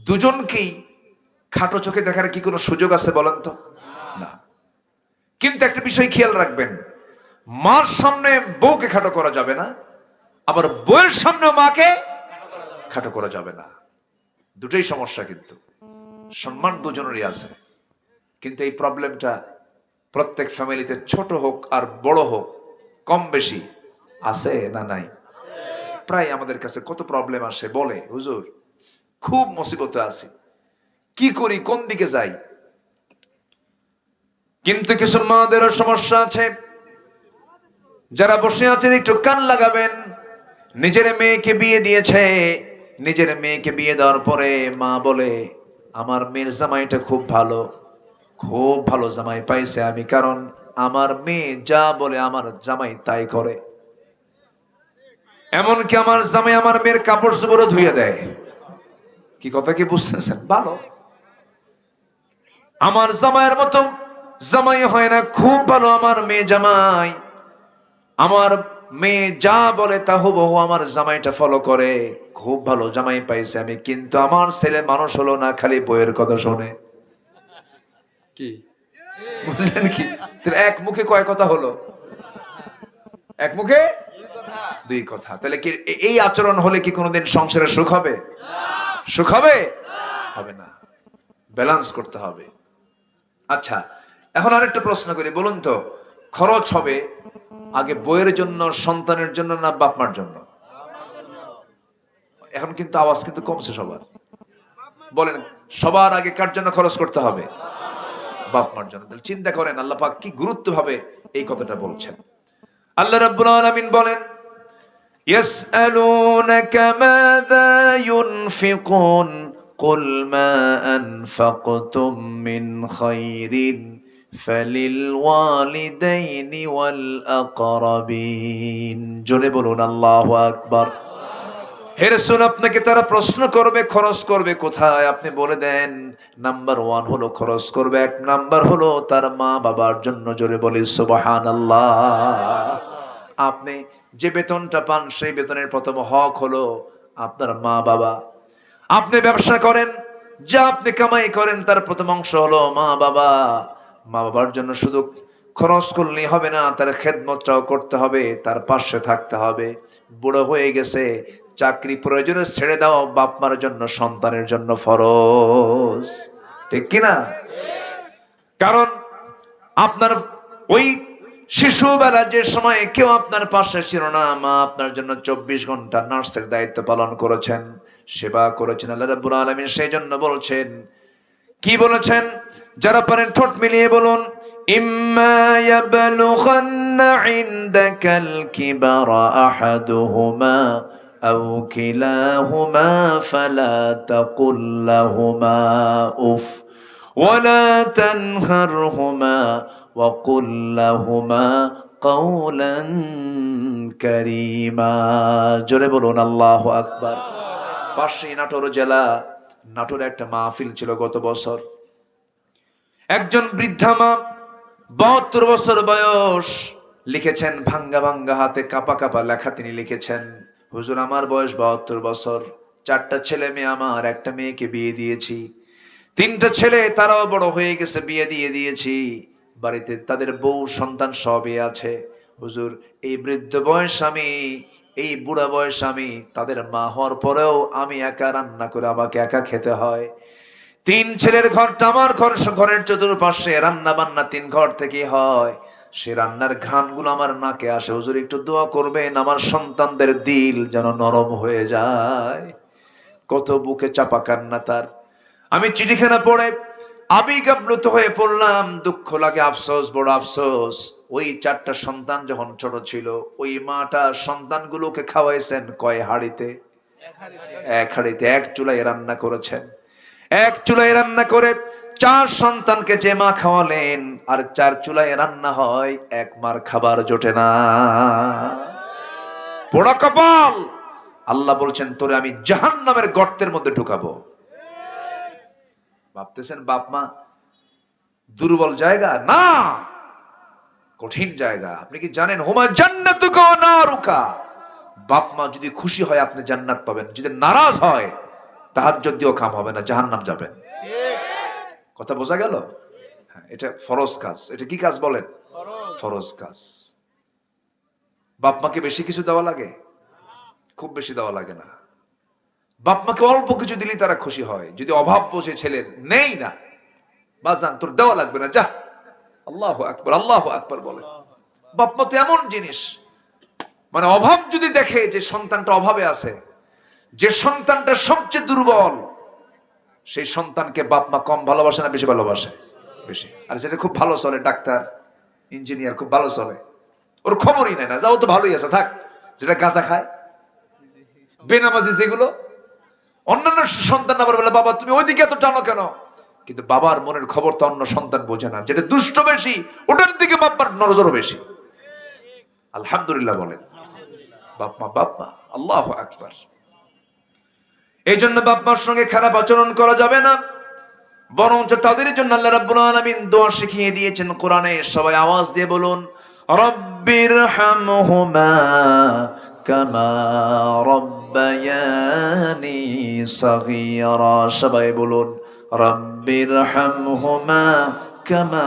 দুজনকেই খাটো চোখে দেখার কি কোনো সুযোগ আছে বলেন তো? না। কিন্তু একটা বিষয় খেয়াল রাখবেন, মার সামনে বউকে খাটো করা যাবে না, আবার বউয়ের সামনেও মাকে খাটো করা যাবে না। দুটোই সমস্যা, কিন্তু সম্মান দুজনেরই আছে। কিন্তু এই প্রবলেমটা প্রত্যেক ফ্যামিলিতে, ছোট হোক আর বড় হোক, কম বেশি আছে না নাই? প্রায় আমাদের কাছে কত প্রবলেম আসে, বলে হুজুর খুব মুসিবতে আছি, কি করি, কোন দিকে যাই। কিন্তু কিছু মাদেরও সমস্যা আছে। যারা বসে আছেন একটু কান লাগাবেন। নিজের মেয়েকে বিয়ে দিয়েছে, নিজের মেয়েকে বিয়ে দেওয়ার পরে মা বলে আমার মেয়ের জামাইটা খুব ভালো, খুব ভালো জামাই পাইছে আমি, কারণ আমার মেয়ে যা বলে আমার জামাই তাই করে। এমনকি আমার জামাই আমার মেয়ের কাপড় চোপড়ও ধুয়ে দেয়। কি কথা কি বুঝতেছেন? ভালো। আমার জামাইয়ের মতো জামাই হয় না, খুব ভালো আমার মেয়ে জামাই। আমার মেয়ে যা বলে তা হুবহু আমার জামাইটা ফলো করে, খুব ভালো জামাই পাইছে আমি। কিন্তু আমার ছেলে মানুষ হলো না, খালি বইয়ের কথা শোনে। কি বুঝলেন? কি এক মুখে কয় কথা হলো? এক মুখে দুই কথা। তাহলে কি এই আচরণ হলে কি কোনোদিন সংসারে সুখ হবে? সুখ হবে? হবে না। ব্যালেন্স করতে হবে। আচ্ছা, এখন আরেকটা প্রশ্ন করি, বলুন তো, খরচ হবে আগে বইয়ের জন্য, সন্তানের জন্য, না বাপ মার জন্য? এখন কিন্তু আওয়াজ কিন্তু কমছে সবার। বলেন, সবার আগে কার জন্য খরচ করতে হবে? বাপ মার জন্য। তাহলে চিন্তা করেন আল্লাহ পাক কি গুরুত্ব ভাবে এই কথাটা বলছেন। আল্লাহ রাব্বুল আলামিন বলেন, ইয়াসআলুনাকা মাযা ইউনফিকুন কুল মা আনফাকতুম মিন খায়রিন ফালিল ওয়ালিদাইনি ওয়াল আকরাবিন। জোরে বলুন আল্লাহু আকবার। হে রাসূল, আপনাকে তারা প্রশ্ন করবে খরচ করবে কোথায়, আপনি বলে দেন নাম্বার 1 হলো খরচ করবে, এক নাম্বার হলো তার মা বাবার জন্য। জোরে বলি সুবহানাল্লাহ। আপনি যে বেতনটা পান সেই বেতনের প্রথম হক হলো আপনার মা বাবা। আপনি ব্যবসা করেন, যা আপনি কামাই করেন তার প্রথম অংশ হলো মা বাবা। মা বাবার জন্য শুধু খরচ করলেই হবে না, তার খেদমতটাও করতে হবে, তার পাশে থাকতে হবে। বুড়ো হয়ে গেছে, চাকরি প্রয়োজনে ছেড়ে দাও, বাপ মার জন্য, সন্তানের জন্য ফরজ। ঠিক কিনা? কারণ আপনার ওই শিশুবেলা যে সময় কেউ আপনার পাশে ছিল না, মা আপনার জন্য 24 ঘন্টা নার্সের দায়িত্ব পালন করেছেন, সেবা করেছেন আল্লাহ রাব্বুল আলামিন। সেই জন্য বলছেন, কি বলেছেন? যারা পারেন ঠোঁট মিলিয়ে বলুন, ইম্মা ইয়াবলুগান্না ইনদাকাল কিবারা আহাদুহুমা আও কিলাহুমা ফালা তাকুল লাহুমা উফ ওয়ালা তানহারহুমা ওয়াকুল লাহুমা কাওলান কারীমা। জোরে বলুন আল্লাহু আকবার। পাশেই নাটোর জেলা, নাটোরে একটা মাহফিল ছিল গত বছর। একজন বৃদ্ধা মা, 72 বছর বয়স, লিখেছেন ভাঙ্গা ভাঙ্গা হাতে, কাপা কাপা লেখা, তিনি লিখেছেন, হুজুর আমার বয়স 72 বছর, 4টা ছেলে মেয়ে আমার, একটা মেয়েকে বিয়ে দিয়েছি, 3টা ছেলে তারাও বড় হয়ে গেছে, বিয়ে দিয়ে দিয়েছি, বাড়িতে তাদের বউ সন্তান সবই আছে। হুজুর এই বৃদ্ধ বয়স আমি, এই বুড়া বয়স আমি, তাদের মা হওয়ার পরেও আমি একা রান্না করে আমাকে একা খেতে হয়। 3 ছেলের ঘরটা আমার ঘর, ঘরের চতুর্পাশে রান্না বান্না 3 ঘর থেকে হয়, সে রান্নার ঘ্রাণগুলো আমার নাকে আসে। হুজুর একটু দোয়া করবেন আমার সন্তানদের দিল যেন নরম হয়ে যায়। কত বুকে চাপা কান্না তার। আমি চিঠিখানা পড়ে আবেগ আপ্লুত হয়ে পড়লাম, দুঃখ লাগে, আফসোস, বড় আফসোস। ওই 4টা সন্তান যখন ছোট ছিল, ওই মাটা সন্তানগুলোকে খাওয়াইছেন কয় হাঁড়িতে? এক হাঁড়িতে, এক চুলায় রান্না করেছেন। এক চুলায় রান্না করে 4 সন্তানকে যে মা খাওয়ালেন, আর 4 চুলায় রান্না হয়, এক মার খাবার জোটে না। পোড়া কপাল। আল্লাহ বলছেন তোরে আমি জাহান্নামের গর্তের মধ্যে ঢুকাবো। ভাবতেছেন বাপ মা দুর্বল জায়গা? না, কঠিন জায়গা। আপনি কি জানেন হুমা জান্নাতুকা ওয়া নারুকা? বাপ মা যদি খুশি হয় আপনি জান্নাত পাবেন, যদি নারাজ হয় তাহাজ্জুদ দিয়েও কাম হবে না, জাহান্নাম যাবেন। কথা বোঝা গেল? হ্যাঁ, এটা ফরজ কাজ। এটা কি কাজ বলেন? ফরজ কাজ। বাপ মাকে বেশি কিছু দেওয়া লাগে? খুব বেশি দেওয়া লাগে না। বাপ মাকে অল্প কিছু দিলেই তারা খুশি হয়। যদি অভাব বোঝে ছেলের, নেই না বাজান তোর দেওয়া লাগবে না, যা। আল্লাহু আকবার, আল্লাহু আকবার বলে। বাপ মা তো এমন জিনিস, মানে অভাব যদি দেখে যে সন্তানটা অভাবে আছে, যে সন্তানটা সবচেয়ে দুর্বল, সেই সন্তানকে বাপ মা কম ভালোবাসে না বেশি ভালোবাসে? বেশি। আর সেটা খুব ভালো চলে, ডাক্তার ইঞ্জিনিয়ার খুব ভালো চলে, ওর খবরই নেয় না, যাও তো ভালোই আছে থাক। যেটা গাঁজা খায়, বেনামাজি যেগুলো, অন্যান্য সন্তান আবার বলে বাবা তুমি ওইদিকে এত টানো কেন? কিন্তু বাবার মনের খবর তো অন্য সন্তান বোঝে না। যেটা দুষ্ট বেশি ওটার দিকে বাবার নজরও বেশি। আলহামদুলিল্লাহ বলেন। বাপ মা আল্লাহু আকবার। এই জন্য বাপ মার সঙ্গে খারাপ আচরণ করা যাবে না, বরঞ্চ তাদের জন্য আল্লাহ রাব্বুল আলামিন দোয়া শিখিয়ে দিয়েছেন কোরআনে। সবাই আওয়াজ দিয়ে বলুন, রব্বিরহামহুমা কামা রব্বায়ানি সাগীরা। সবাই বলুন, রব্বিরহামহুমা কামা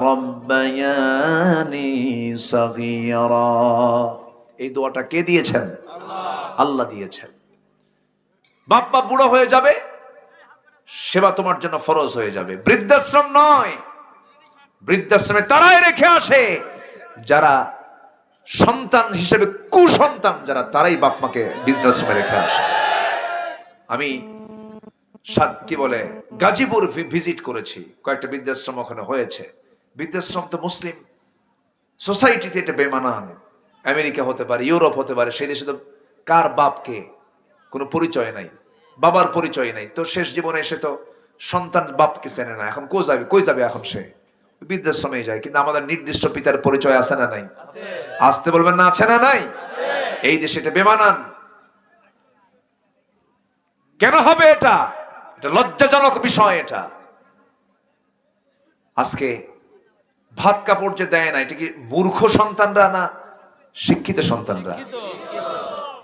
রব্বায়ানি সাগীরা। এই দোয়াটা কে দিয়েছেন? আল্লাহ দিয়েছেন। বাপ মা বুড়ো হয়ে যাবে, সেবা তোমার জন্য ফরজ হয়ে যাবে। বৃদ্ধাশ্রম নয়, বৃদ্ধাশ্রমে তারাই রেখে আসে যারা সন্তান হিসেবে কুসন্তান, যারা তারাই বাপ মাকে বৃদ্ধাশ্রমে রেখে আসে। আমি কি বলে গাজীপুর ভিজিট করেছি, কয়েকটা বৃদ্ধাশ্রম ওখানে হয়েছে। বৃদ্ধাশ্রম তো মুসলিম সোসাইটিতে এটা বেমানান। আমেরিকা হতে পারে, ইউরোপ হতে পারে, সেই দেশে তো কার বাপকে কোনো পরিচয় নাই, বাবার পরিচয় নাই। তো শেষ জীবনে এসে তো সন্তান বাপকে চেনে না, এখন কই যাবে এখন সে? বৃদ্ধাশ্রমে যায়। কিন্তু আমাদের নির্দিষ্ট পিতার পরিচয় আছে না নাই? আসতে বলবেন না, আছে না নাই? এই দেশে এটা বেমানান। কেন হবে এটা? এটা লজ্জাজনক বিষয়। এটা আজকে ভাত কাপড় যে দেয় না, এটা কি মূর্খ সন্তানরা না শিক্ষিত সন্তানরা?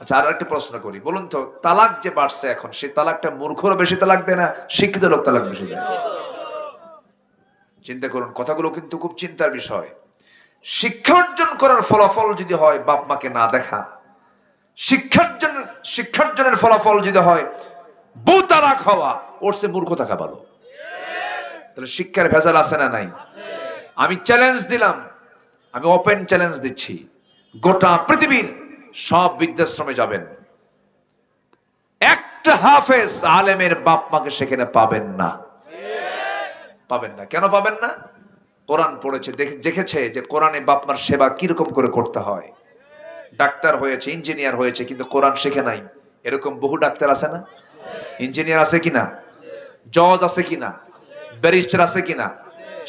আচ্ছা, আর একটা প্রশ্ন করি, বলুন তো, তালাক যে বাড়ছে এখন, সেই তালাকটা মূর্খরা বেশি তালাক দেয় না শিক্ষিত লোক তালাক বেশি দেয়? চিন্তা করুন, কথাগুলো কিন্তু খুব চিন্তার বিষয়। শিক্ষা অর্জন করার ফলাফল যদি হয় বাপ মাকে না দেখা, শিক্ষার্জনের ফলাফল যদি হয় বউ তালাক হওয়া, ওর সে মূর্খ থাকা ভালো। তাহলে শিক্ষার ভেজাল আছে না নাই? আমি চ্যালেঞ্জ দিলাম, আমি ওপেন চ্যালেঞ্জ দিচ্ছি, গোটা পৃথিবীর সব বৃদ্ধাশ্রমে যাবেন, একটা হাফেজ আলেমের বাপ মাকে সেখানে পাবেন না। পাবেন না। কেন পাবেন না? কোরআন পড়েছে, দেখেছে যে কোরআনে বাপ মার সেবা কিরকম করে করতে হয়। ডাক্তার হয়েছে, ইঞ্জিনিয়ার হয়েছে, কিন্তু কোরআন শেখে নাই। এরকম বহু ডাক্তার আছে না? ইঞ্জিনিয়ার আছে কিনা? জজ আছে কিনা? ব্যারিস্টার আছে কিনা?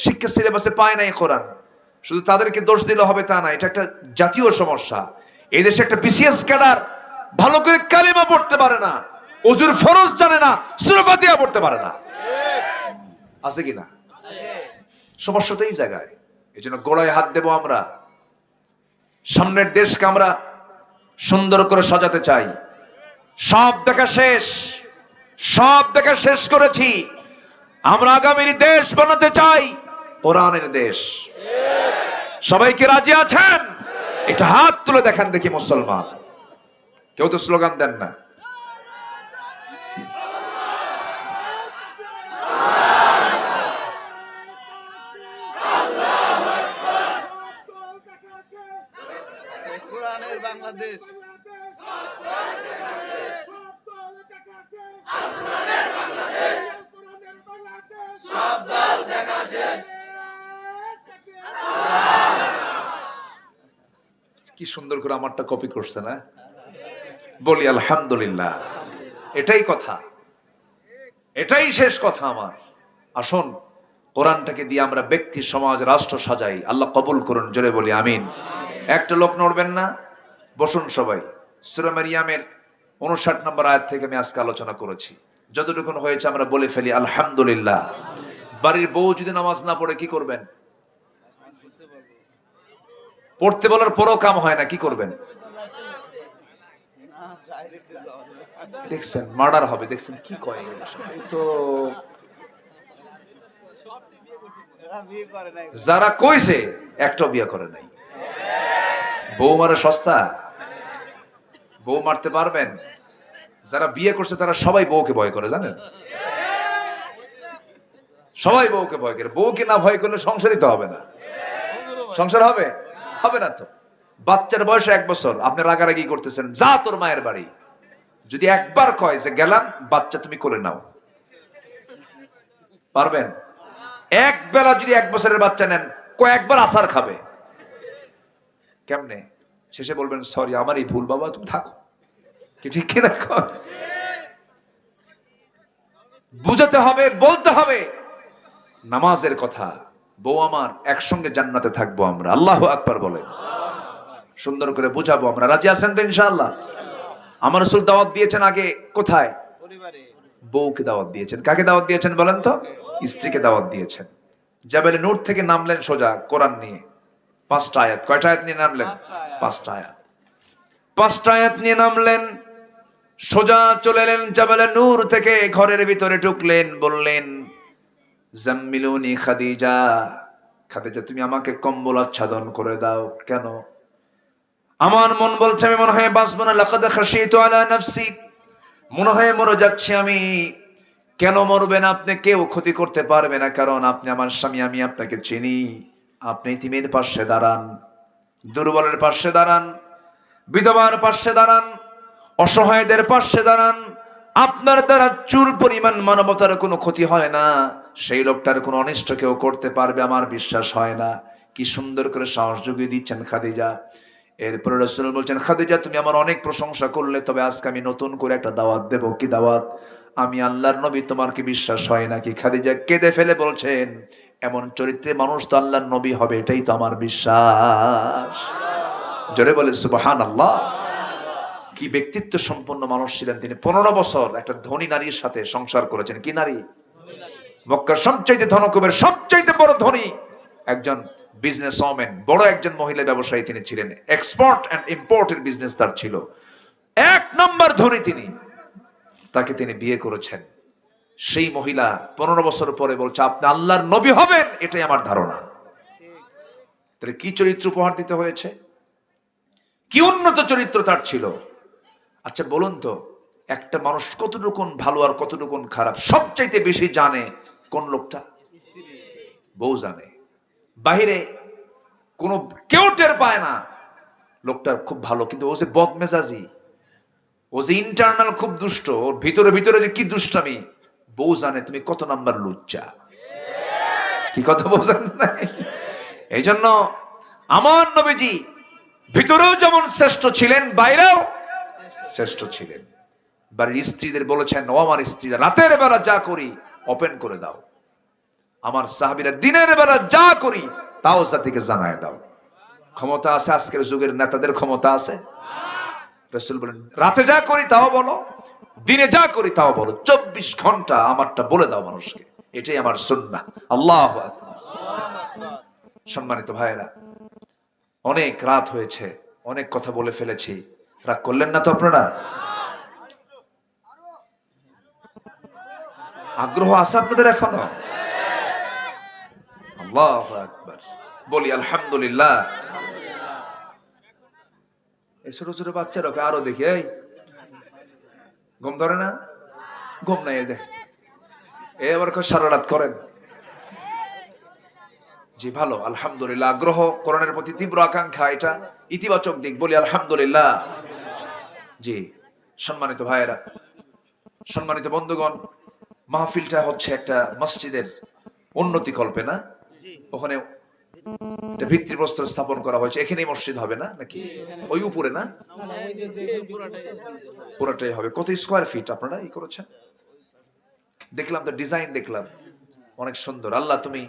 শিক্ষা সিলেবাসে পায় নাই কোরআন। শুধু তাদেরকে দোষ দিলে হবে তা না, এটা একটা জাতীয় সমস্যা। এই দেশে একটা বিসিএস ক্যাডার ভালো করে কালিমা পড়তে পারে না, ওযুর ফরজ জানে না, সূরা ফাতিহা পড়তে পারে না। আছে কিনা? সমস্যা তো এই জায়গায়। এই জন্য গোড়ায় হাত দেব আমরা। সামনের দেশকে আমরা সুন্দর করে সাজাতে চাই। সব দেখা শেষ করেছি। আমরা আগামীর দেশ বানাতে চাই, কোরআনের দেশ। সবাইকে রাজি আছেন? এটা হাত তুলে দেখান দেখি মুসলমান। কেউ তো স্লোগান দেন না। বাংলাদেশ কি সুন্দর করে আমারটা কপি করছে না? বলি আলহামদুলিল্লাহ। এটাই কথা, এটাই শেষ কথা আমার। আসুন কোরআনটাকে দিয়ে আমরা ব্যক্তি, সমাজ, রাষ্ট্র সাজাই। আল্লাহ কবুল করুন, জোরে বলি আমিন। একটা লোক নড়বেন না, বসুন সবাই। সূরা মারিয়ামের 59 নম্বর আয়াত থেকে আমি আজকে আলোচনা করেছি। যতটুকুন হয়েছে আমরা বলে ফেলি আলহামদুলিল্লাহ। বাড়ির বউ যদি নামাজ না পড়ে কি করবেন? পড়তে বলার পরও কাম হয় না, কি করবেন? দেখছেন মার্ডার হবে, দেখছেন কি কয় তো। যারা কইছে একটাও বিয়ে করে নাই। বউ মারা সস্তা? বউ মারতে পারবেন? যারা বিয়ে করছে তারা সবাই বউকে ভয় করে, জানেন? সবাই বউকে ভয় করে। বউকে না ভয় করলে সংসারই তো হবে না। সংসার হবে? হবে না তো। বাচ্চার বয়স 1 বছর, আপনি রাগারাগি করতেছেন, যা তোর মায়ের বাড়ি। যদি একবার কয় যে গেলাম, বাচ্চা তুমি করে নাও, পারবেন? এক বেলা যদি 1 বছরের বাচ্চা নেন, কয়েকবার আসার খাবে, কেমনে? শেষে বলবেন সরি আমারই ভুল বাবা, তুমি থাকো। কি ঠিক কিনা? বুঝাতে হবে, বলতে হবে নামাজের কথা। বউ আমার, একসঙ্গে জান্নাতে থাকবো আমরা। আল্লাহু আকবার বলে সুন্দর করে বুঝাবো আমরা। রাজি আছেন তো ইনশাআল্লাহ? আমার রাসূল দাওয়াত দিয়েছেন আগে কোথায়? পরিবারে। বউকে দাওয়াত দিয়েছেন। কাকে দাওয়াত দিয়েছেন বলেন তো? স্ত্রীকে দাওয়াত দিয়েছেন। জাবেলে নূর থেকে নামলেন সোজা কোরআন নিয়ে, 5টা আয়াত। কয়টা আয়াত নিয়ে নামলেন? 5টা আয়াত। 5টা আয়াত নিয়ে নামলেন, সোজা চলে এলেন জাবেলে নূর থেকে, ঘরের ভিতরে ঢুকলেন, বললেন জাম্মিলুনি খাদিজা, খাদিজা তুমি আমাকে কম্বল আচ্ছাদন করে দাও। কেন? আমার মন বলছে আমি মনে হয় বাঁচবো না। লাকাদ খাশিতু আলা নাফসি, মনে হয় মরে যাচ্ছি আমি। কেন মরবেন আপনি? কেউ ক্ষতি করতে পারবে না, কারণ আপনি আমার স্বামী, আমি আপনাকে চিনি। আপনি ইতিমের পাশে দাঁড়ান, দুর্বলের পাশে দাঁড়ান, বিধবার পাশে দাঁড়ান, অসহায়দের পাশে দাঁড়ান। আপনার দ্বারা চুল পরিমাণ মানবতার কোনো ক্ষতি হয় না, সেই লোকটার কোনো অনিষ্ট কেউ করতে পারবে আমার বিশ্বাস হয় না। কি সুন্দর করে সাহস জুগিয়ে দিচ্ছেন খাদিজা। এরপরে রাসূল বলছেন খাদিজা তুমি আমার অনেক প্রশংসা করলে, তবে আজকে আমি নতুন করে একটা দাওয়াত দেব। কি দাওয়াত? আমি আল্লাহর নবী, তোমার কি বিশ্বাস হয় নাকি? খাদিজা কেঁদে ফেলে বলছেন এমন চরিত্রে মানুষ তো আল্লাহর নবী হবে, এটাই তো আমার বিশ্বাস। জোরে বলে সুবহানাল্লাহ। কি ব্যক্তিত্ব সম্পন্ন মানুষ ছিলেন তিনি। 15 বছর একটা ধনী নারীর সাথে সংসার করেছেন। কি নারী? মক্কার সবচাইতে ধনকুবের, সবচাইতে বড় ধনী একজন বিজনেস ওম্যান, বড় একজন মহিলা ব্যবসায়ী তিনি ছিলেন। এক্সপোর্ট এন্ড ইম্পোর্টের বিজনেস তার ছিল। 1 নম্বর ধনী তিনি। তাকে তিনি বিয়ে করেছেন। সেই মহিলা 15 বছর পরে বলছে আপনি আল্লাহর নবী হবেন, এটাই আমার ধারণা। তাহলে কি চরিত্র উপহার দিতে হয়েছে, কি উন্নত চরিত্র তার ছিল। আচ্ছা বলুন তো, একটা মানুষ কতটুকুন ভালো আর কতটুকুন খারাপ সবচাইতে বেশি জানে কোন লোকটা? বউ জানে। বাহিরে কোনো কেউ টের পায় না লোকটা খুব ভালো, কিন্তু ও যে বদমেজাজি, ও যে ইন্টারনাল খুব দুষ্ট, ওর ভিতরে ভিতরে যে কি দুষ্টামি, বউ জানে তুমি কত নাম্বার লুচ্চা। কি কথা বোঝেন না? এই জন্য আমার নবীজি ভিতরেও যেমন শ্রেষ্ঠ ছিলেন, বাইরেও শ্রেষ্ঠ ছিলেন। বাড়ির স্ত্রীদের বলেছেন ও আমার স্ত্রীরা, রাতের বেলা যা করি ওপেন করে দাও। আমার সাহাবীরা দিনের বেলা যা করি তাও জাতিকে জানায় দাও। ক্ষমতা আছে আজকের যুগের নেতাদের? ক্ষমতা আছে? রাসূল বলেন রাতে যা করি তাও বলো, দিনে যা করি তাও বলো, 24 ঘন্টা আমারটা বলে দাও মানুষকে, এটাই আমার সুন্নাহ। আল্লাহু আকবার। সম্মানিত ভাইয়েরা, অনেক রাত হয়েছে, অনেক কথা বলে ফেলেছি, রাগ করলেন না তো আপনারা? আগ্রহ আছে আপনাদের এখনো? আল্লাহু আকবার। বলি আলহামদুলিল্লাহ। এই ছোট ছোট বাচ্চারা আরো দেখি, এই ঘুম ধরে না? ঘুম নাই দেখ, এবার সারা রাত করেন। জি ভালো, আলহামদুলিল্লাহ। আগ্রহ, কোরআনের প্রতি তীব্র আকাঙ্ক্ষা, এটা ইতিবাচক দিক। বলি আলহামদুলিল্লাহ। জি সম্মানিত ভাইয়েরা, সম্মানিত বন্ধুগণ, মাহফিলটা হচ্ছে একটা মসজিদের উন্নতি কল্পে না? ওখানে একটা ভিত্তিপ্রস্তর স্থাপন করা হয়েছে। এখানেই মসজিদ হবে না নাকি? ওই উপরে না? পুরোটাই হবে। কত স্কয়ার ফিট আপনারা ই করেছেন? দেখলাম তো, ডিজাইন দেখলাম, অনেক সুন্দর। আল্লাহ তুমি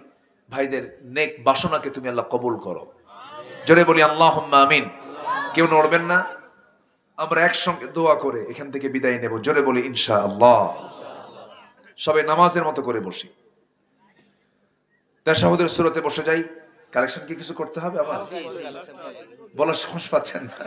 ভাইদের নেক বাসনাকে তুমি আল্লাহ কবুল করো। জোরে বলি আল্লাহুম্মা আমিন। কেউ নড়বেন না, আমরা একসঙ্গে দোয়া করে এখান থেকে বিদায় নেব। জোরে বলি ইনশাআল্লাহ। সবাই নামাজের মতো করে বসি, তাশাহুদের সূরাতে বসে যাই। কালেকশন কি কিছু করতে হবে আবার? বলার সাহস পাচ্ছেন না।